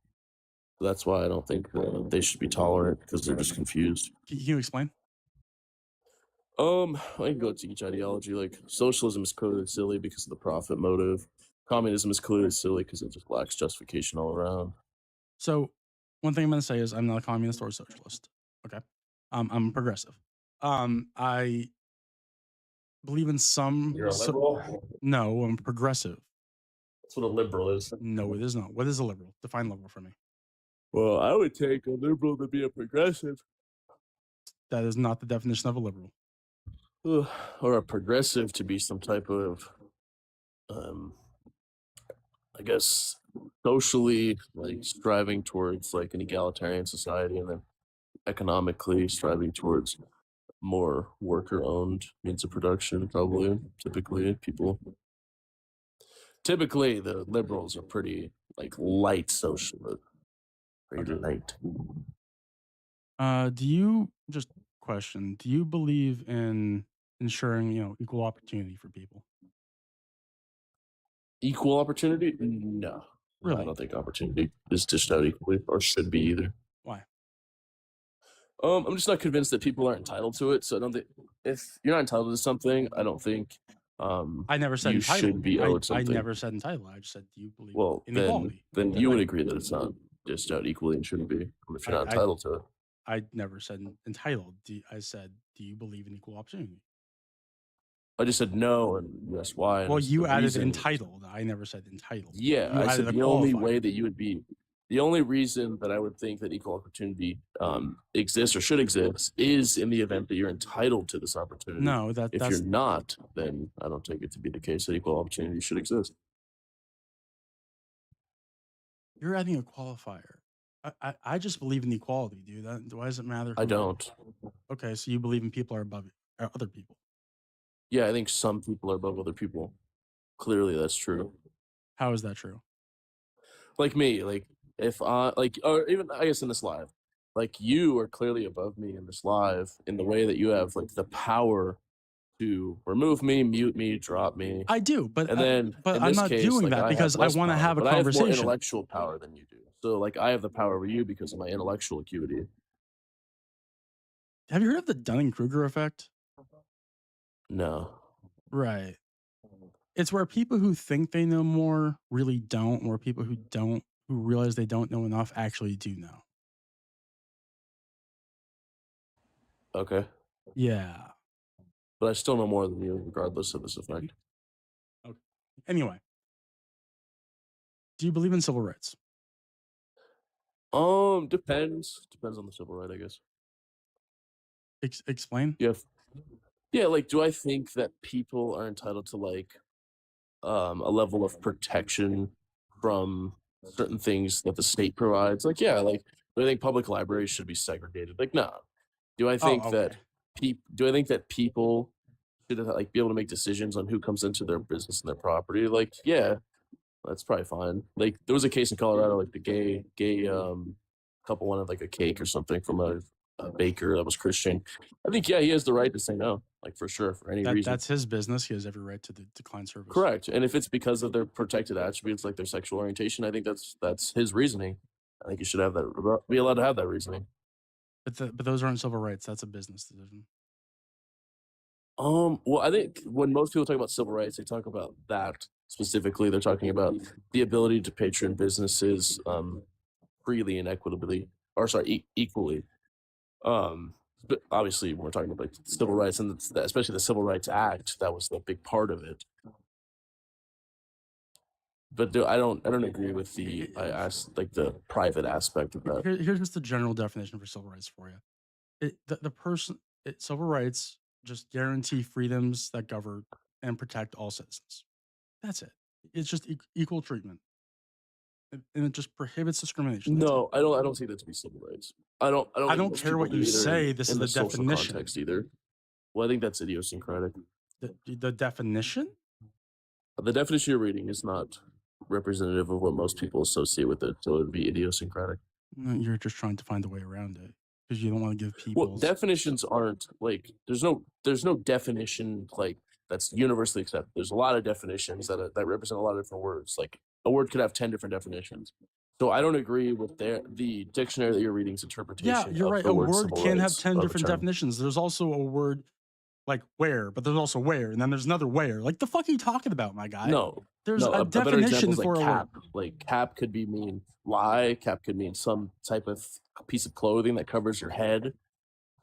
[SPEAKER 3] So that's why I don't think they should be tolerant because they're just confused.
[SPEAKER 1] Can you explain?
[SPEAKER 3] I can go to each ideology. Like socialism is clearly silly because of the profit motive. Communism is clearly silly because it just lacks justification all around.
[SPEAKER 1] So, one thing I'm going to say is I'm not a communist or a socialist. Okay, I'm progressive. I believe in some.
[SPEAKER 3] You're a liberal?
[SPEAKER 1] No, I'm progressive.
[SPEAKER 3] That's what a liberal is.
[SPEAKER 1] No, it is not. What is a liberal? Define liberal for me.
[SPEAKER 3] Well, I would take a liberal to be a progressive.
[SPEAKER 1] That is not the definition of a liberal.
[SPEAKER 3] Or a progressive to be some type of um I guess socially like striving towards like an egalitarian society, and then economically striving towards more worker owned means of production. Probably typically the liberals are pretty like light socialist, pretty
[SPEAKER 1] Okay.
[SPEAKER 3] light.
[SPEAKER 1] Do you just question? Do you believe in ensuring equal opportunity for people?
[SPEAKER 3] Equal opportunity? No. No, I
[SPEAKER 1] Really?
[SPEAKER 3] don't think opportunity is dished out equally or should be either.
[SPEAKER 1] Why?
[SPEAKER 3] I'm just not convinced that people are entitled to it. So I don't think if you're not entitled to something, I don't think
[SPEAKER 1] I never said
[SPEAKER 3] you should
[SPEAKER 1] entitled.
[SPEAKER 3] be owed
[SPEAKER 1] I
[SPEAKER 3] something.
[SPEAKER 1] never said entitled. I just said, do you believe
[SPEAKER 3] Well,
[SPEAKER 1] in
[SPEAKER 3] then
[SPEAKER 1] equality?
[SPEAKER 3] then
[SPEAKER 1] That,
[SPEAKER 3] you would
[SPEAKER 1] like,
[SPEAKER 3] agree that it's not dished out equally and shouldn't be if you're
[SPEAKER 1] I,
[SPEAKER 3] not
[SPEAKER 1] I
[SPEAKER 3] entitled to it.
[SPEAKER 1] I never said entitled. I said, do you believe in equal opportunity?
[SPEAKER 3] I just said no and yes why, and
[SPEAKER 1] Well,
[SPEAKER 3] it's the
[SPEAKER 1] you added
[SPEAKER 3] reason.
[SPEAKER 1] entitled. I never said entitled.
[SPEAKER 3] Yeah,
[SPEAKER 1] You
[SPEAKER 3] I
[SPEAKER 1] added
[SPEAKER 3] said
[SPEAKER 1] a
[SPEAKER 3] the only
[SPEAKER 1] qualifier.
[SPEAKER 3] way that you would be, the only reason that I would think that equal opportunity exists or should exist is in the event that you're entitled to this opportunity.
[SPEAKER 1] No,
[SPEAKER 3] If
[SPEAKER 1] that's
[SPEAKER 3] you're not, then I don't take it to be the case that equal opportunity should exist.
[SPEAKER 1] you're adding a qualifier. I just believe in equality, dude. Why does it matter
[SPEAKER 3] I
[SPEAKER 1] who?
[SPEAKER 3] don't.
[SPEAKER 1] Okay, so you believe in people are above you. other people.
[SPEAKER 3] Yeah, I think some people are above other people. Clearly, that's true.
[SPEAKER 1] How is that true?
[SPEAKER 3] Like me, like if I like, or even I guess in this live, like you are clearly above me in this live in the way that you have like the power to remove me, mute me, drop me.
[SPEAKER 1] I do,
[SPEAKER 3] And then
[SPEAKER 1] but
[SPEAKER 3] in
[SPEAKER 1] I'm
[SPEAKER 3] this
[SPEAKER 1] not
[SPEAKER 3] case,
[SPEAKER 1] doing
[SPEAKER 3] like
[SPEAKER 1] that
[SPEAKER 3] I have
[SPEAKER 1] because I
[SPEAKER 3] less
[SPEAKER 1] want to
[SPEAKER 3] power,
[SPEAKER 1] have a
[SPEAKER 3] but I have more
[SPEAKER 1] conversation.
[SPEAKER 3] intellectual power than you do. So like I have the power over you because of my intellectual acuity.
[SPEAKER 1] Have you heard of the Dunning-Kruger effect?
[SPEAKER 3] No.
[SPEAKER 1] Right. It's where people who think they know more really don't, or people who don't, who realize they don't know enough, actually do know.
[SPEAKER 3] Okay.
[SPEAKER 1] Yeah.
[SPEAKER 3] But I still know more than you, regardless of this effect.
[SPEAKER 1] Okay. Anyway, do you believe in civil rights?
[SPEAKER 3] Depends on the civil right, I guess.
[SPEAKER 1] Explain.
[SPEAKER 3] Yeah, like do I think that people are entitled to like a level of protection from certain things that the state provides? Like, yeah, like do I think public libraries should be segregated? Like, no. Do I think
[SPEAKER 1] Oh,
[SPEAKER 3] that
[SPEAKER 1] okay.
[SPEAKER 3] do I think that people should like be able to make decisions on who comes into their business and their property? Like, yeah, that's probably fine. Like there was a case in Colorado, like the gay couple wanted like a cake or something from a baker that was Christian. I think yeah, he has the right to say no, like for sure, for any reason.
[SPEAKER 1] That's his business. He has every right to decline service.
[SPEAKER 3] Correct. And if it's because of their protected attributes like their sexual orientation, I think that's his reasoning. I think you should have that be allowed to have that reasoning.
[SPEAKER 1] But those aren't civil rights. That's a business decision.
[SPEAKER 3] Well, I think when most people talk about civil rights, they talk about that specifically. They're talking about the ability to patron businesses freely and equitably, or sorry, equally. But obviously, when we're talking about like civil rights and especially the Civil Rights Act, that was the big part of it. But I don't agree with the like the private aspect of that.
[SPEAKER 1] Here's just the general definition for civil rights for you. Civil rights just guarantee freedoms that govern and protect all citizens. That's it. It's just equal treatment, and it just prohibits discrimination.
[SPEAKER 3] No, I don't see that to be civil rights. I don't
[SPEAKER 1] I
[SPEAKER 3] think
[SPEAKER 1] don't
[SPEAKER 3] most
[SPEAKER 1] care
[SPEAKER 3] people
[SPEAKER 1] what
[SPEAKER 3] do
[SPEAKER 1] you
[SPEAKER 3] either
[SPEAKER 1] say. This is
[SPEAKER 3] in
[SPEAKER 1] the
[SPEAKER 3] the social
[SPEAKER 1] definition.
[SPEAKER 3] context either. Well, I think that's idiosyncratic.
[SPEAKER 1] The definition?
[SPEAKER 3] The definition you're reading is not representative of what most people associate with it, so it would be idiosyncratic.
[SPEAKER 1] You're just trying to find a way around it because you don't want to give people.
[SPEAKER 3] Well, definitions aren't like there's no definition like that's universally accepted. There's a lot of definitions that represent a lot of different words. Like a word could have 10 different definitions. So I don't agree with the dictionary that you're reading's interpretation.
[SPEAKER 1] Yeah, you're right.
[SPEAKER 3] The
[SPEAKER 1] A word can have
[SPEAKER 3] rights
[SPEAKER 1] 10
[SPEAKER 3] of a
[SPEAKER 1] different
[SPEAKER 3] term.
[SPEAKER 1] definitions. There's also a word like where, but there's also where, and then there's another where. Like the fuck are you talking about, my guy? There's a
[SPEAKER 3] better example
[SPEAKER 1] definition
[SPEAKER 3] is like
[SPEAKER 1] for a
[SPEAKER 3] cap.
[SPEAKER 1] word.
[SPEAKER 3] Like cap could mean lie. Cap could mean some type of piece of clothing that covers your head.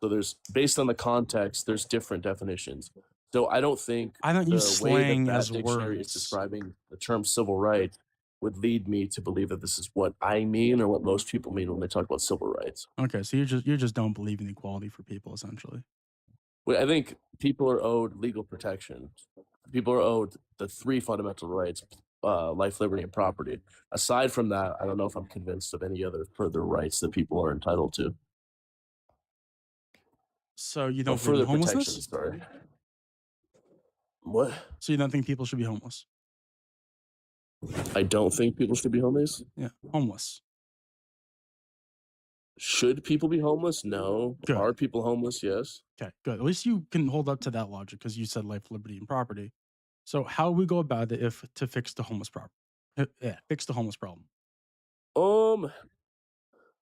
[SPEAKER 3] So there's based on the context, there's different definitions. So I don't think
[SPEAKER 1] I don't use
[SPEAKER 3] the way
[SPEAKER 1] slang
[SPEAKER 3] that
[SPEAKER 1] as
[SPEAKER 3] dictionary
[SPEAKER 1] words.
[SPEAKER 3] is describing the term civil right would lead me to believe that this is what I mean or what most people mean when they talk about civil rights.
[SPEAKER 1] Okay, so you just don't believe in equality for people, essentially.
[SPEAKER 3] Well, I think people are owed legal protection. People are owed the 3 fundamental rights: life, liberty, and property. Aside from that, I don't know if I'm convinced of any other further rights that people are entitled to.
[SPEAKER 1] So you don't believe
[SPEAKER 3] further
[SPEAKER 1] in homelessness?
[SPEAKER 3] protection, sorry. What?
[SPEAKER 1] So you don't think people should be homeless?
[SPEAKER 3] I don't think people should be homeless.
[SPEAKER 1] Yeah, homeless.
[SPEAKER 3] Should people be homeless? No.
[SPEAKER 1] Good.
[SPEAKER 3] Are people homeless? Yes.
[SPEAKER 1] Okay, good. At least you can hold up to that logic because you said life, liberty, and property. So how we go about it if to fix the homeless problem? Yeah, fix the homeless problem.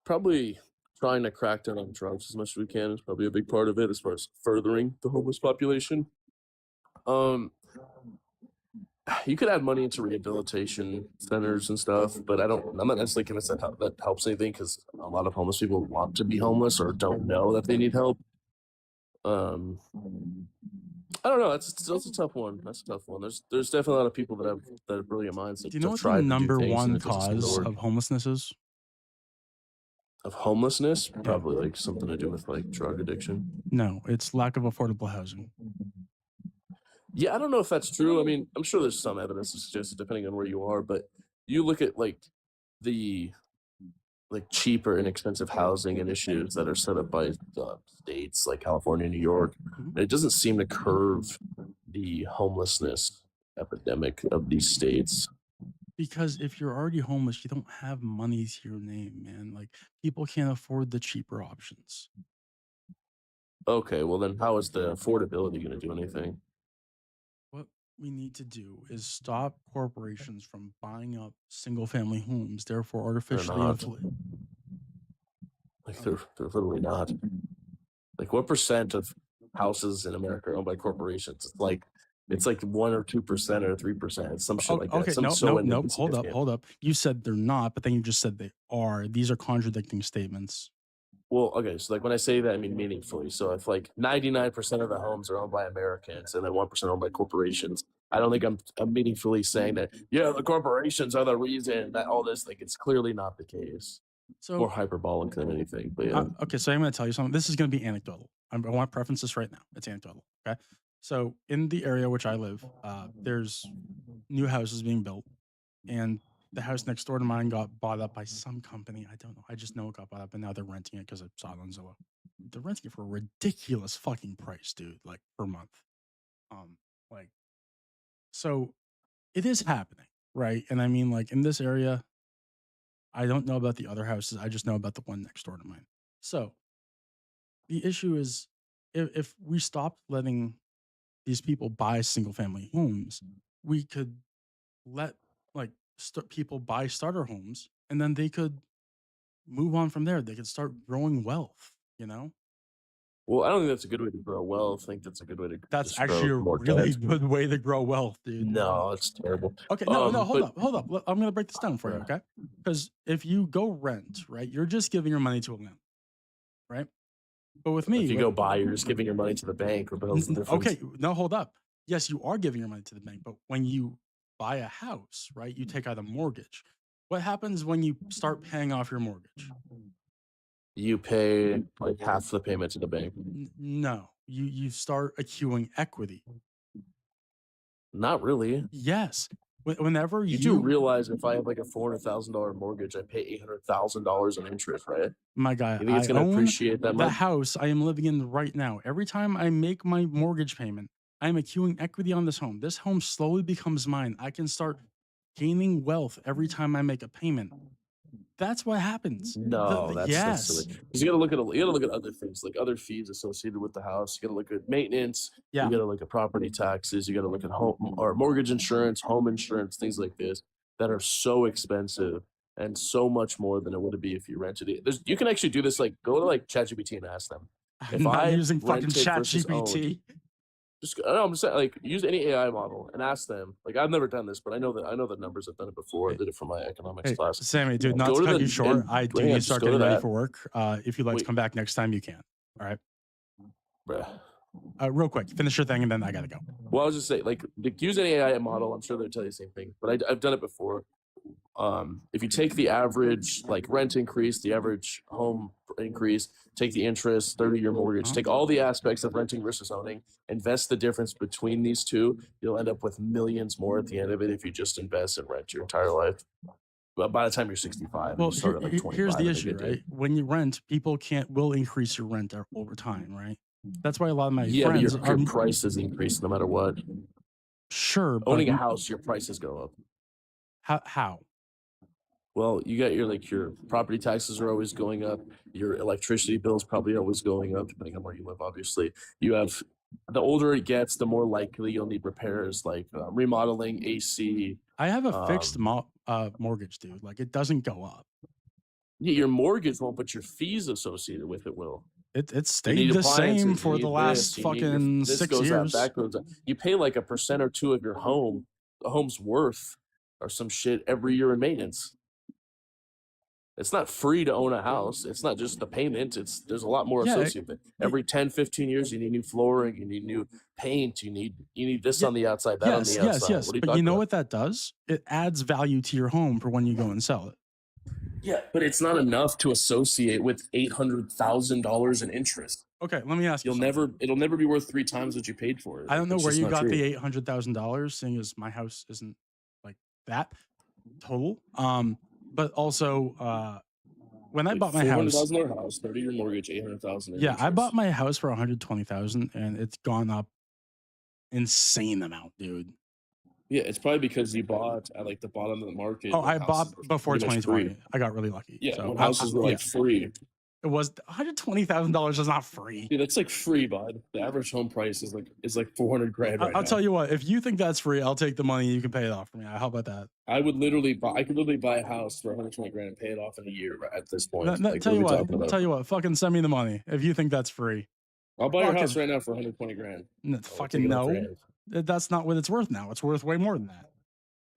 [SPEAKER 3] Probably trying to crack down on drugs as much as we can is probably a big part of it as far as furthering the homeless population. You could add money into rehabilitation centers and stuff, but I'm not necessarily convinced that helps anything because a lot of homeless people want to be homeless or don't know that they need help. I don't know. That's a tough one. That's a tough one. There's definitely a lot of people that have brilliant minds.
[SPEAKER 1] Do you know what the number one cause of homelessness is?
[SPEAKER 3] Of homelessness? Probably like something to do with like drug addiction.
[SPEAKER 1] No, it's lack of affordable housing.
[SPEAKER 3] Yeah, I don't know if that's true. I mean, I'm sure there's some evidence to suggest it depending on where you are, but you look at like the like cheaper, inexpensive housing initiatives that are set up by states like California, New York.
[SPEAKER 1] Mhm.
[SPEAKER 3] It doesn't seem to curve the homelessness epidemic of these states.
[SPEAKER 1] Because if you're already homeless, you don't have money to your name, man. Like people can't afford the cheaper options.
[SPEAKER 3] Okay, well then how is the affordability going to do anything?
[SPEAKER 1] What we need to do is stop corporations from buying up single family homes, therefore
[SPEAKER 3] They're
[SPEAKER 1] artificially
[SPEAKER 3] not.
[SPEAKER 1] inflate.
[SPEAKER 3] Like they're literally not. Like what percent of houses in America are owned by corporations? It's like 1 or 2% or 3%. It's some shit like that.
[SPEAKER 1] Okay,
[SPEAKER 3] Some
[SPEAKER 1] no,
[SPEAKER 3] so
[SPEAKER 1] no, no.
[SPEAKER 3] insignificant.
[SPEAKER 1] Hold up. You said they're not, but then you just said they are. These are contradicting statements.
[SPEAKER 3] Well, okay, so like when I say that, I mean meaningfully. So if like 99% of the homes are owned by Americans and then 1% owned by corporations, I don't think I'm meaningfully saying that, yeah, the corporations are the reason that all this, like it's clearly not the case. More
[SPEAKER 1] So,
[SPEAKER 3] hyperbolic than anything. But yeah.
[SPEAKER 1] okay, so I'm going to tell you something. This is going to be anecdotal. I want to preference this right now. It's anecdotal. Okay. So, in the area which I live, there's new houses being built, and the house next door to mine got bought up by some company. I don't know. I just know it got bought up, and now they're renting it because I saw it on Zillow. They're renting it for a ridiculous fucking price, dude. Like per month. Like so, it is happening, right? And I mean, like in this area, I don't know about the other houses. I just know about the one next door to mine. So the issue is, if we stopped letting these people buy single family homes, we could let like people buy starter homes, and then they could move on from there. They could start growing wealth. You know,
[SPEAKER 3] Well, I don't think that's a good way to grow wealth. I think that's a good way to
[SPEAKER 1] that's
[SPEAKER 3] just
[SPEAKER 1] actually
[SPEAKER 3] grow
[SPEAKER 1] a
[SPEAKER 3] more
[SPEAKER 1] really
[SPEAKER 3] debt.
[SPEAKER 1] good way to grow wealth, dude.
[SPEAKER 3] No, it's terrible.
[SPEAKER 1] Okay, no, hold
[SPEAKER 3] But
[SPEAKER 1] up, hold up. I'm gonna break this down for you, okay? Because if you go rent, right, you're just giving your money to a landlord, right? But with me,
[SPEAKER 3] if you go buy, you're just giving your money to the bank. What the hell's the difference?
[SPEAKER 1] okay, no, hold up. Yes, you are giving your money to the bank, but when you buy a house, right, you take out a mortgage. What happens when you start paying off your mortgage?
[SPEAKER 3] You pay like half the payment to the bank.
[SPEAKER 1] No, you start accruing equity.
[SPEAKER 3] Not really.
[SPEAKER 1] Yes, whenever
[SPEAKER 3] You do realize if I have like a $400,000 mortgage, I pay $800,000 in interest, right?
[SPEAKER 1] my guy,
[SPEAKER 3] You think
[SPEAKER 1] I
[SPEAKER 3] it's gonna
[SPEAKER 1] own
[SPEAKER 3] appreciate that
[SPEAKER 1] the
[SPEAKER 3] much?
[SPEAKER 1] house I am living in right now. Every time I make my mortgage payment, I'm accruing equity on this home. This home slowly becomes mine. I can start gaining wealth every time I make a payment. That's what happens.
[SPEAKER 3] No, that's
[SPEAKER 1] Yes.
[SPEAKER 3] silly. Because you gotta look at other things, like other fees associated with the house. You gotta look at maintenance.
[SPEAKER 1] Yeah.
[SPEAKER 3] You gotta look at property taxes. You gotta look at home or mortgage insurance, home insurance, things like this that are so expensive and so much more than it would be if you rented it. You can actually do this. Like go to like ChatGPT and ask them
[SPEAKER 1] I'm
[SPEAKER 3] if
[SPEAKER 1] not
[SPEAKER 3] I
[SPEAKER 1] using fucking
[SPEAKER 3] rented versus owned.
[SPEAKER 1] ChatGPT.
[SPEAKER 3] No, I'm just saying, like, use any AI model and ask them. Like, I've never done this, but I know the numbers. I've done it before. I did it for my economics
[SPEAKER 1] Hey,
[SPEAKER 3] class.
[SPEAKER 1] Sammy, dude, not
[SPEAKER 3] Go
[SPEAKER 1] to
[SPEAKER 3] to
[SPEAKER 1] cut
[SPEAKER 3] the
[SPEAKER 1] you short.
[SPEAKER 3] and
[SPEAKER 1] I do
[SPEAKER 3] hang
[SPEAKER 1] need
[SPEAKER 3] on,
[SPEAKER 1] to
[SPEAKER 3] just
[SPEAKER 1] start
[SPEAKER 3] go to
[SPEAKER 1] getting ready
[SPEAKER 3] that.
[SPEAKER 1] for work. If you'd like to
[SPEAKER 3] Wait.
[SPEAKER 1] come back next time, you can. All right.
[SPEAKER 3] Bruh.
[SPEAKER 1] Real quick, finish your thing, and then I gotta go.
[SPEAKER 3] Well, I was just saying, like, use any AI model. I'm sure they'll tell you the same thing, but I've done it before. If you take the average like rent increase, the average home increase, take the interest, 30-year mortgage, take all the aspects of renting versus owning, invest the difference between these two, you'll end up with millions more at the end of it if you just invest and rent your entire life. But by the time you're 65,
[SPEAKER 1] Well,
[SPEAKER 3] you start at like 25.
[SPEAKER 1] here's the
[SPEAKER 3] I think
[SPEAKER 1] issue,
[SPEAKER 3] I did.
[SPEAKER 1] right? When you rent, people will increase your rent over time, right? That's why a lot of my
[SPEAKER 3] Yeah, but
[SPEAKER 1] friends
[SPEAKER 3] your prices increase no matter what.
[SPEAKER 1] Sure, but
[SPEAKER 3] Owning a house, your prices go up.
[SPEAKER 1] how?
[SPEAKER 3] Well, you got your property taxes are always going up. Your electricity bills probably always going up, depending on where you live. Obviously, you have the older it gets, the more likely you'll need repairs like remodeling, AC.
[SPEAKER 1] I have a fixed mortgage, dude. Like it doesn't go up.
[SPEAKER 3] Your mortgage won't, but your fees associated with it will.
[SPEAKER 1] It's stayed the same for the last fucking 6 years.
[SPEAKER 3] That goes up. You pay like 1% or 2% of your the home's worth, or some shit every year in maintenance. It's not free to own a house. It's not just the payment. There's a lot more associated with it. Every 10, 15 years, you need new flooring, you need new paint, you need this on the outside, that on the outside.
[SPEAKER 1] Yes. But you know what that does? It adds value to your home for when you go and sell it.
[SPEAKER 3] Yeah, but it's not enough to associate with $800,000 in interest.
[SPEAKER 1] Okay, let me ask you.
[SPEAKER 3] It'll never be worth 3 times what you paid for it.
[SPEAKER 1] I don't know where you got the $800,000, seeing as my house isn't like that total. But also, when I
[SPEAKER 3] Like
[SPEAKER 1] bought my house,
[SPEAKER 3] $400,000 house, 30-year mortgage, 800,000 in
[SPEAKER 1] yeah, I bought
[SPEAKER 3] interest.
[SPEAKER 1] my house for 120,000, and it's gone up insane amount, dude.
[SPEAKER 3] Yeah, it's probably because you bought at like the bottom of the market
[SPEAKER 1] Oh,
[SPEAKER 3] when
[SPEAKER 1] I bought
[SPEAKER 3] houses were
[SPEAKER 1] before
[SPEAKER 3] pretty much free.
[SPEAKER 1] 2020. I got really lucky.
[SPEAKER 3] Yeah,
[SPEAKER 1] So
[SPEAKER 3] when houses were
[SPEAKER 1] yeah,
[SPEAKER 3] like free.
[SPEAKER 1] it was $120,000 is not free.
[SPEAKER 3] Dude, that's like free, bud. The average home price is like 400 grand right
[SPEAKER 1] I'll
[SPEAKER 3] now.
[SPEAKER 1] tell you what, if you think that's free, I'll take the money. You can pay it off for me. How about that?
[SPEAKER 3] I could literally buy a house for 120 grand and pay it off in a year at this point. Like,
[SPEAKER 1] Tell you
[SPEAKER 3] what are we
[SPEAKER 1] what,
[SPEAKER 3] talking about?
[SPEAKER 1] tell you what, fucking send me the money if you think that's free.
[SPEAKER 3] I'll buy your
[SPEAKER 1] Fucking-
[SPEAKER 3] house right now for 120 grand.
[SPEAKER 1] Fucking no. That's not what it's worth now. It's worth way more than that.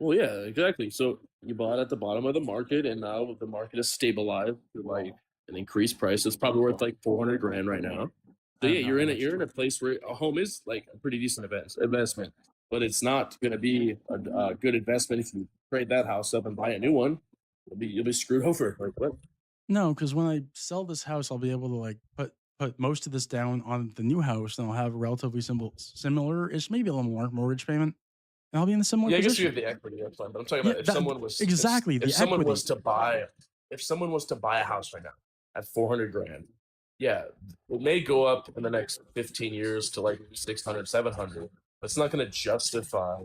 [SPEAKER 3] Well, yeah, exactly. So you bought at the bottom of the market, and now the market is stabilized to like an increased price. It's probably worth like 400 grand right now. So yeah, you're in a place where a home is like a pretty decent investment, but it's not going to be a good investment if you trade that house up and buy a new one. You'll be screwed over. Like what?
[SPEAKER 1] No, because when I sell this house, I'll be able to like put most of this down on the new house, and I'll have a relatively similar-ish, maybe a little more mortgage payment, and I'll be in a similar
[SPEAKER 3] Yeah, I guess
[SPEAKER 1] position.
[SPEAKER 3] you have the equity. That's fine. But I'm talking about if someone was
[SPEAKER 1] exactly
[SPEAKER 3] if someone was to buy a house right now at 400 grand, yeah, it may go up in the next 15 years to like 600, 700, but it's not going to justify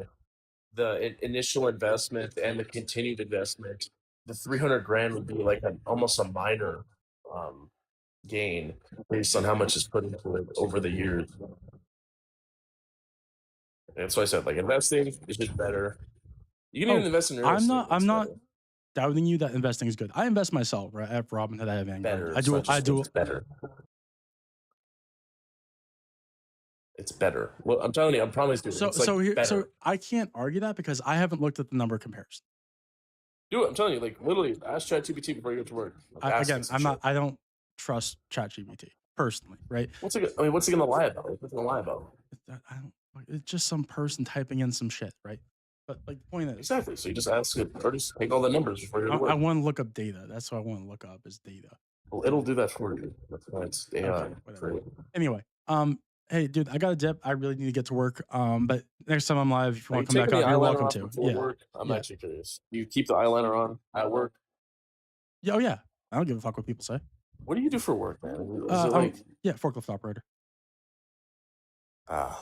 [SPEAKER 3] the initial investment and the continued investment. The 300 grand would be like almost a minor gain based on how much is put into it over the years. And so I said, like, investing is just better. You can even invest in real estate.
[SPEAKER 1] I'm not doubting you that investing is good. I invest myself, right? At Robinhood, I have Vanguard. I do.
[SPEAKER 3] It's better. It's better. Well, I'm telling you, I promise you.
[SPEAKER 1] So I can't argue that because I haven't looked at the number comparison.
[SPEAKER 3] Dude, I'm telling you, like literally, ask ChatGPT before you go to work.
[SPEAKER 1] I don't trust ChatGPT personally, right?
[SPEAKER 3] What's it gonna lie about? What's it gonna lie about?
[SPEAKER 1] It's just some person typing in some shit, right? But like the point is
[SPEAKER 3] exactly. So you just ask it, or just take all the numbers before you go to work.
[SPEAKER 1] I want to look up data. That's what I want to look up is data.
[SPEAKER 3] Well, it'll do that for you. That's why it's AI.
[SPEAKER 1] Okay, anyway, hey, dude, I got a dip. I really need to get to work. But next time I'm live, if you want to come back on, you're welcome to.
[SPEAKER 3] Yeah. Work? I'm actually curious. You keep the eyeliner on at work?
[SPEAKER 1] Yeah, oh yeah. I don't give a fuck what people say.
[SPEAKER 3] What do you do for work, man?
[SPEAKER 1] Forklift operator.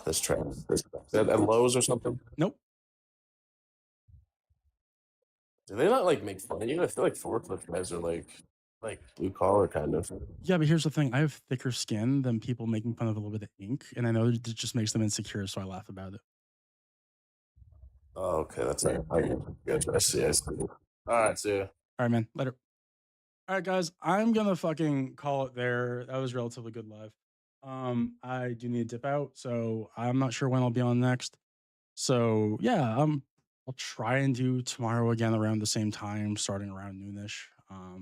[SPEAKER 3] This trap. At Lowe's or something?
[SPEAKER 1] Nope.
[SPEAKER 3] Do they not like make fun of you? I feel like forklift guys are like blue collar kind of.
[SPEAKER 1] Yeah, but here's the thing. I have thicker skin than people making fun of a little bit of ink, and I know it just makes them insecure, so I laugh about it.
[SPEAKER 3] Oh, okay, that's right. I see. All right, see ya.
[SPEAKER 1] All right, man. Later. All right, guys. I'm gonna fucking call it there. That was relatively good live. I do need to dip out, so I'm not sure when I'll be on next. So yeah, I'll try and do tomorrow again around the same time, starting around noonish.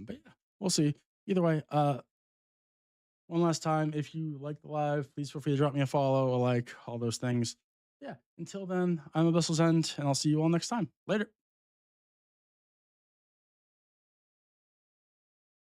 [SPEAKER 1] But yeah, we'll see. Either way, one last time, if you like the live, please feel free to drop me a follow, a like, all those things. Yeah, until then, I'm Abyssal End, and I'll see you all next time. Later.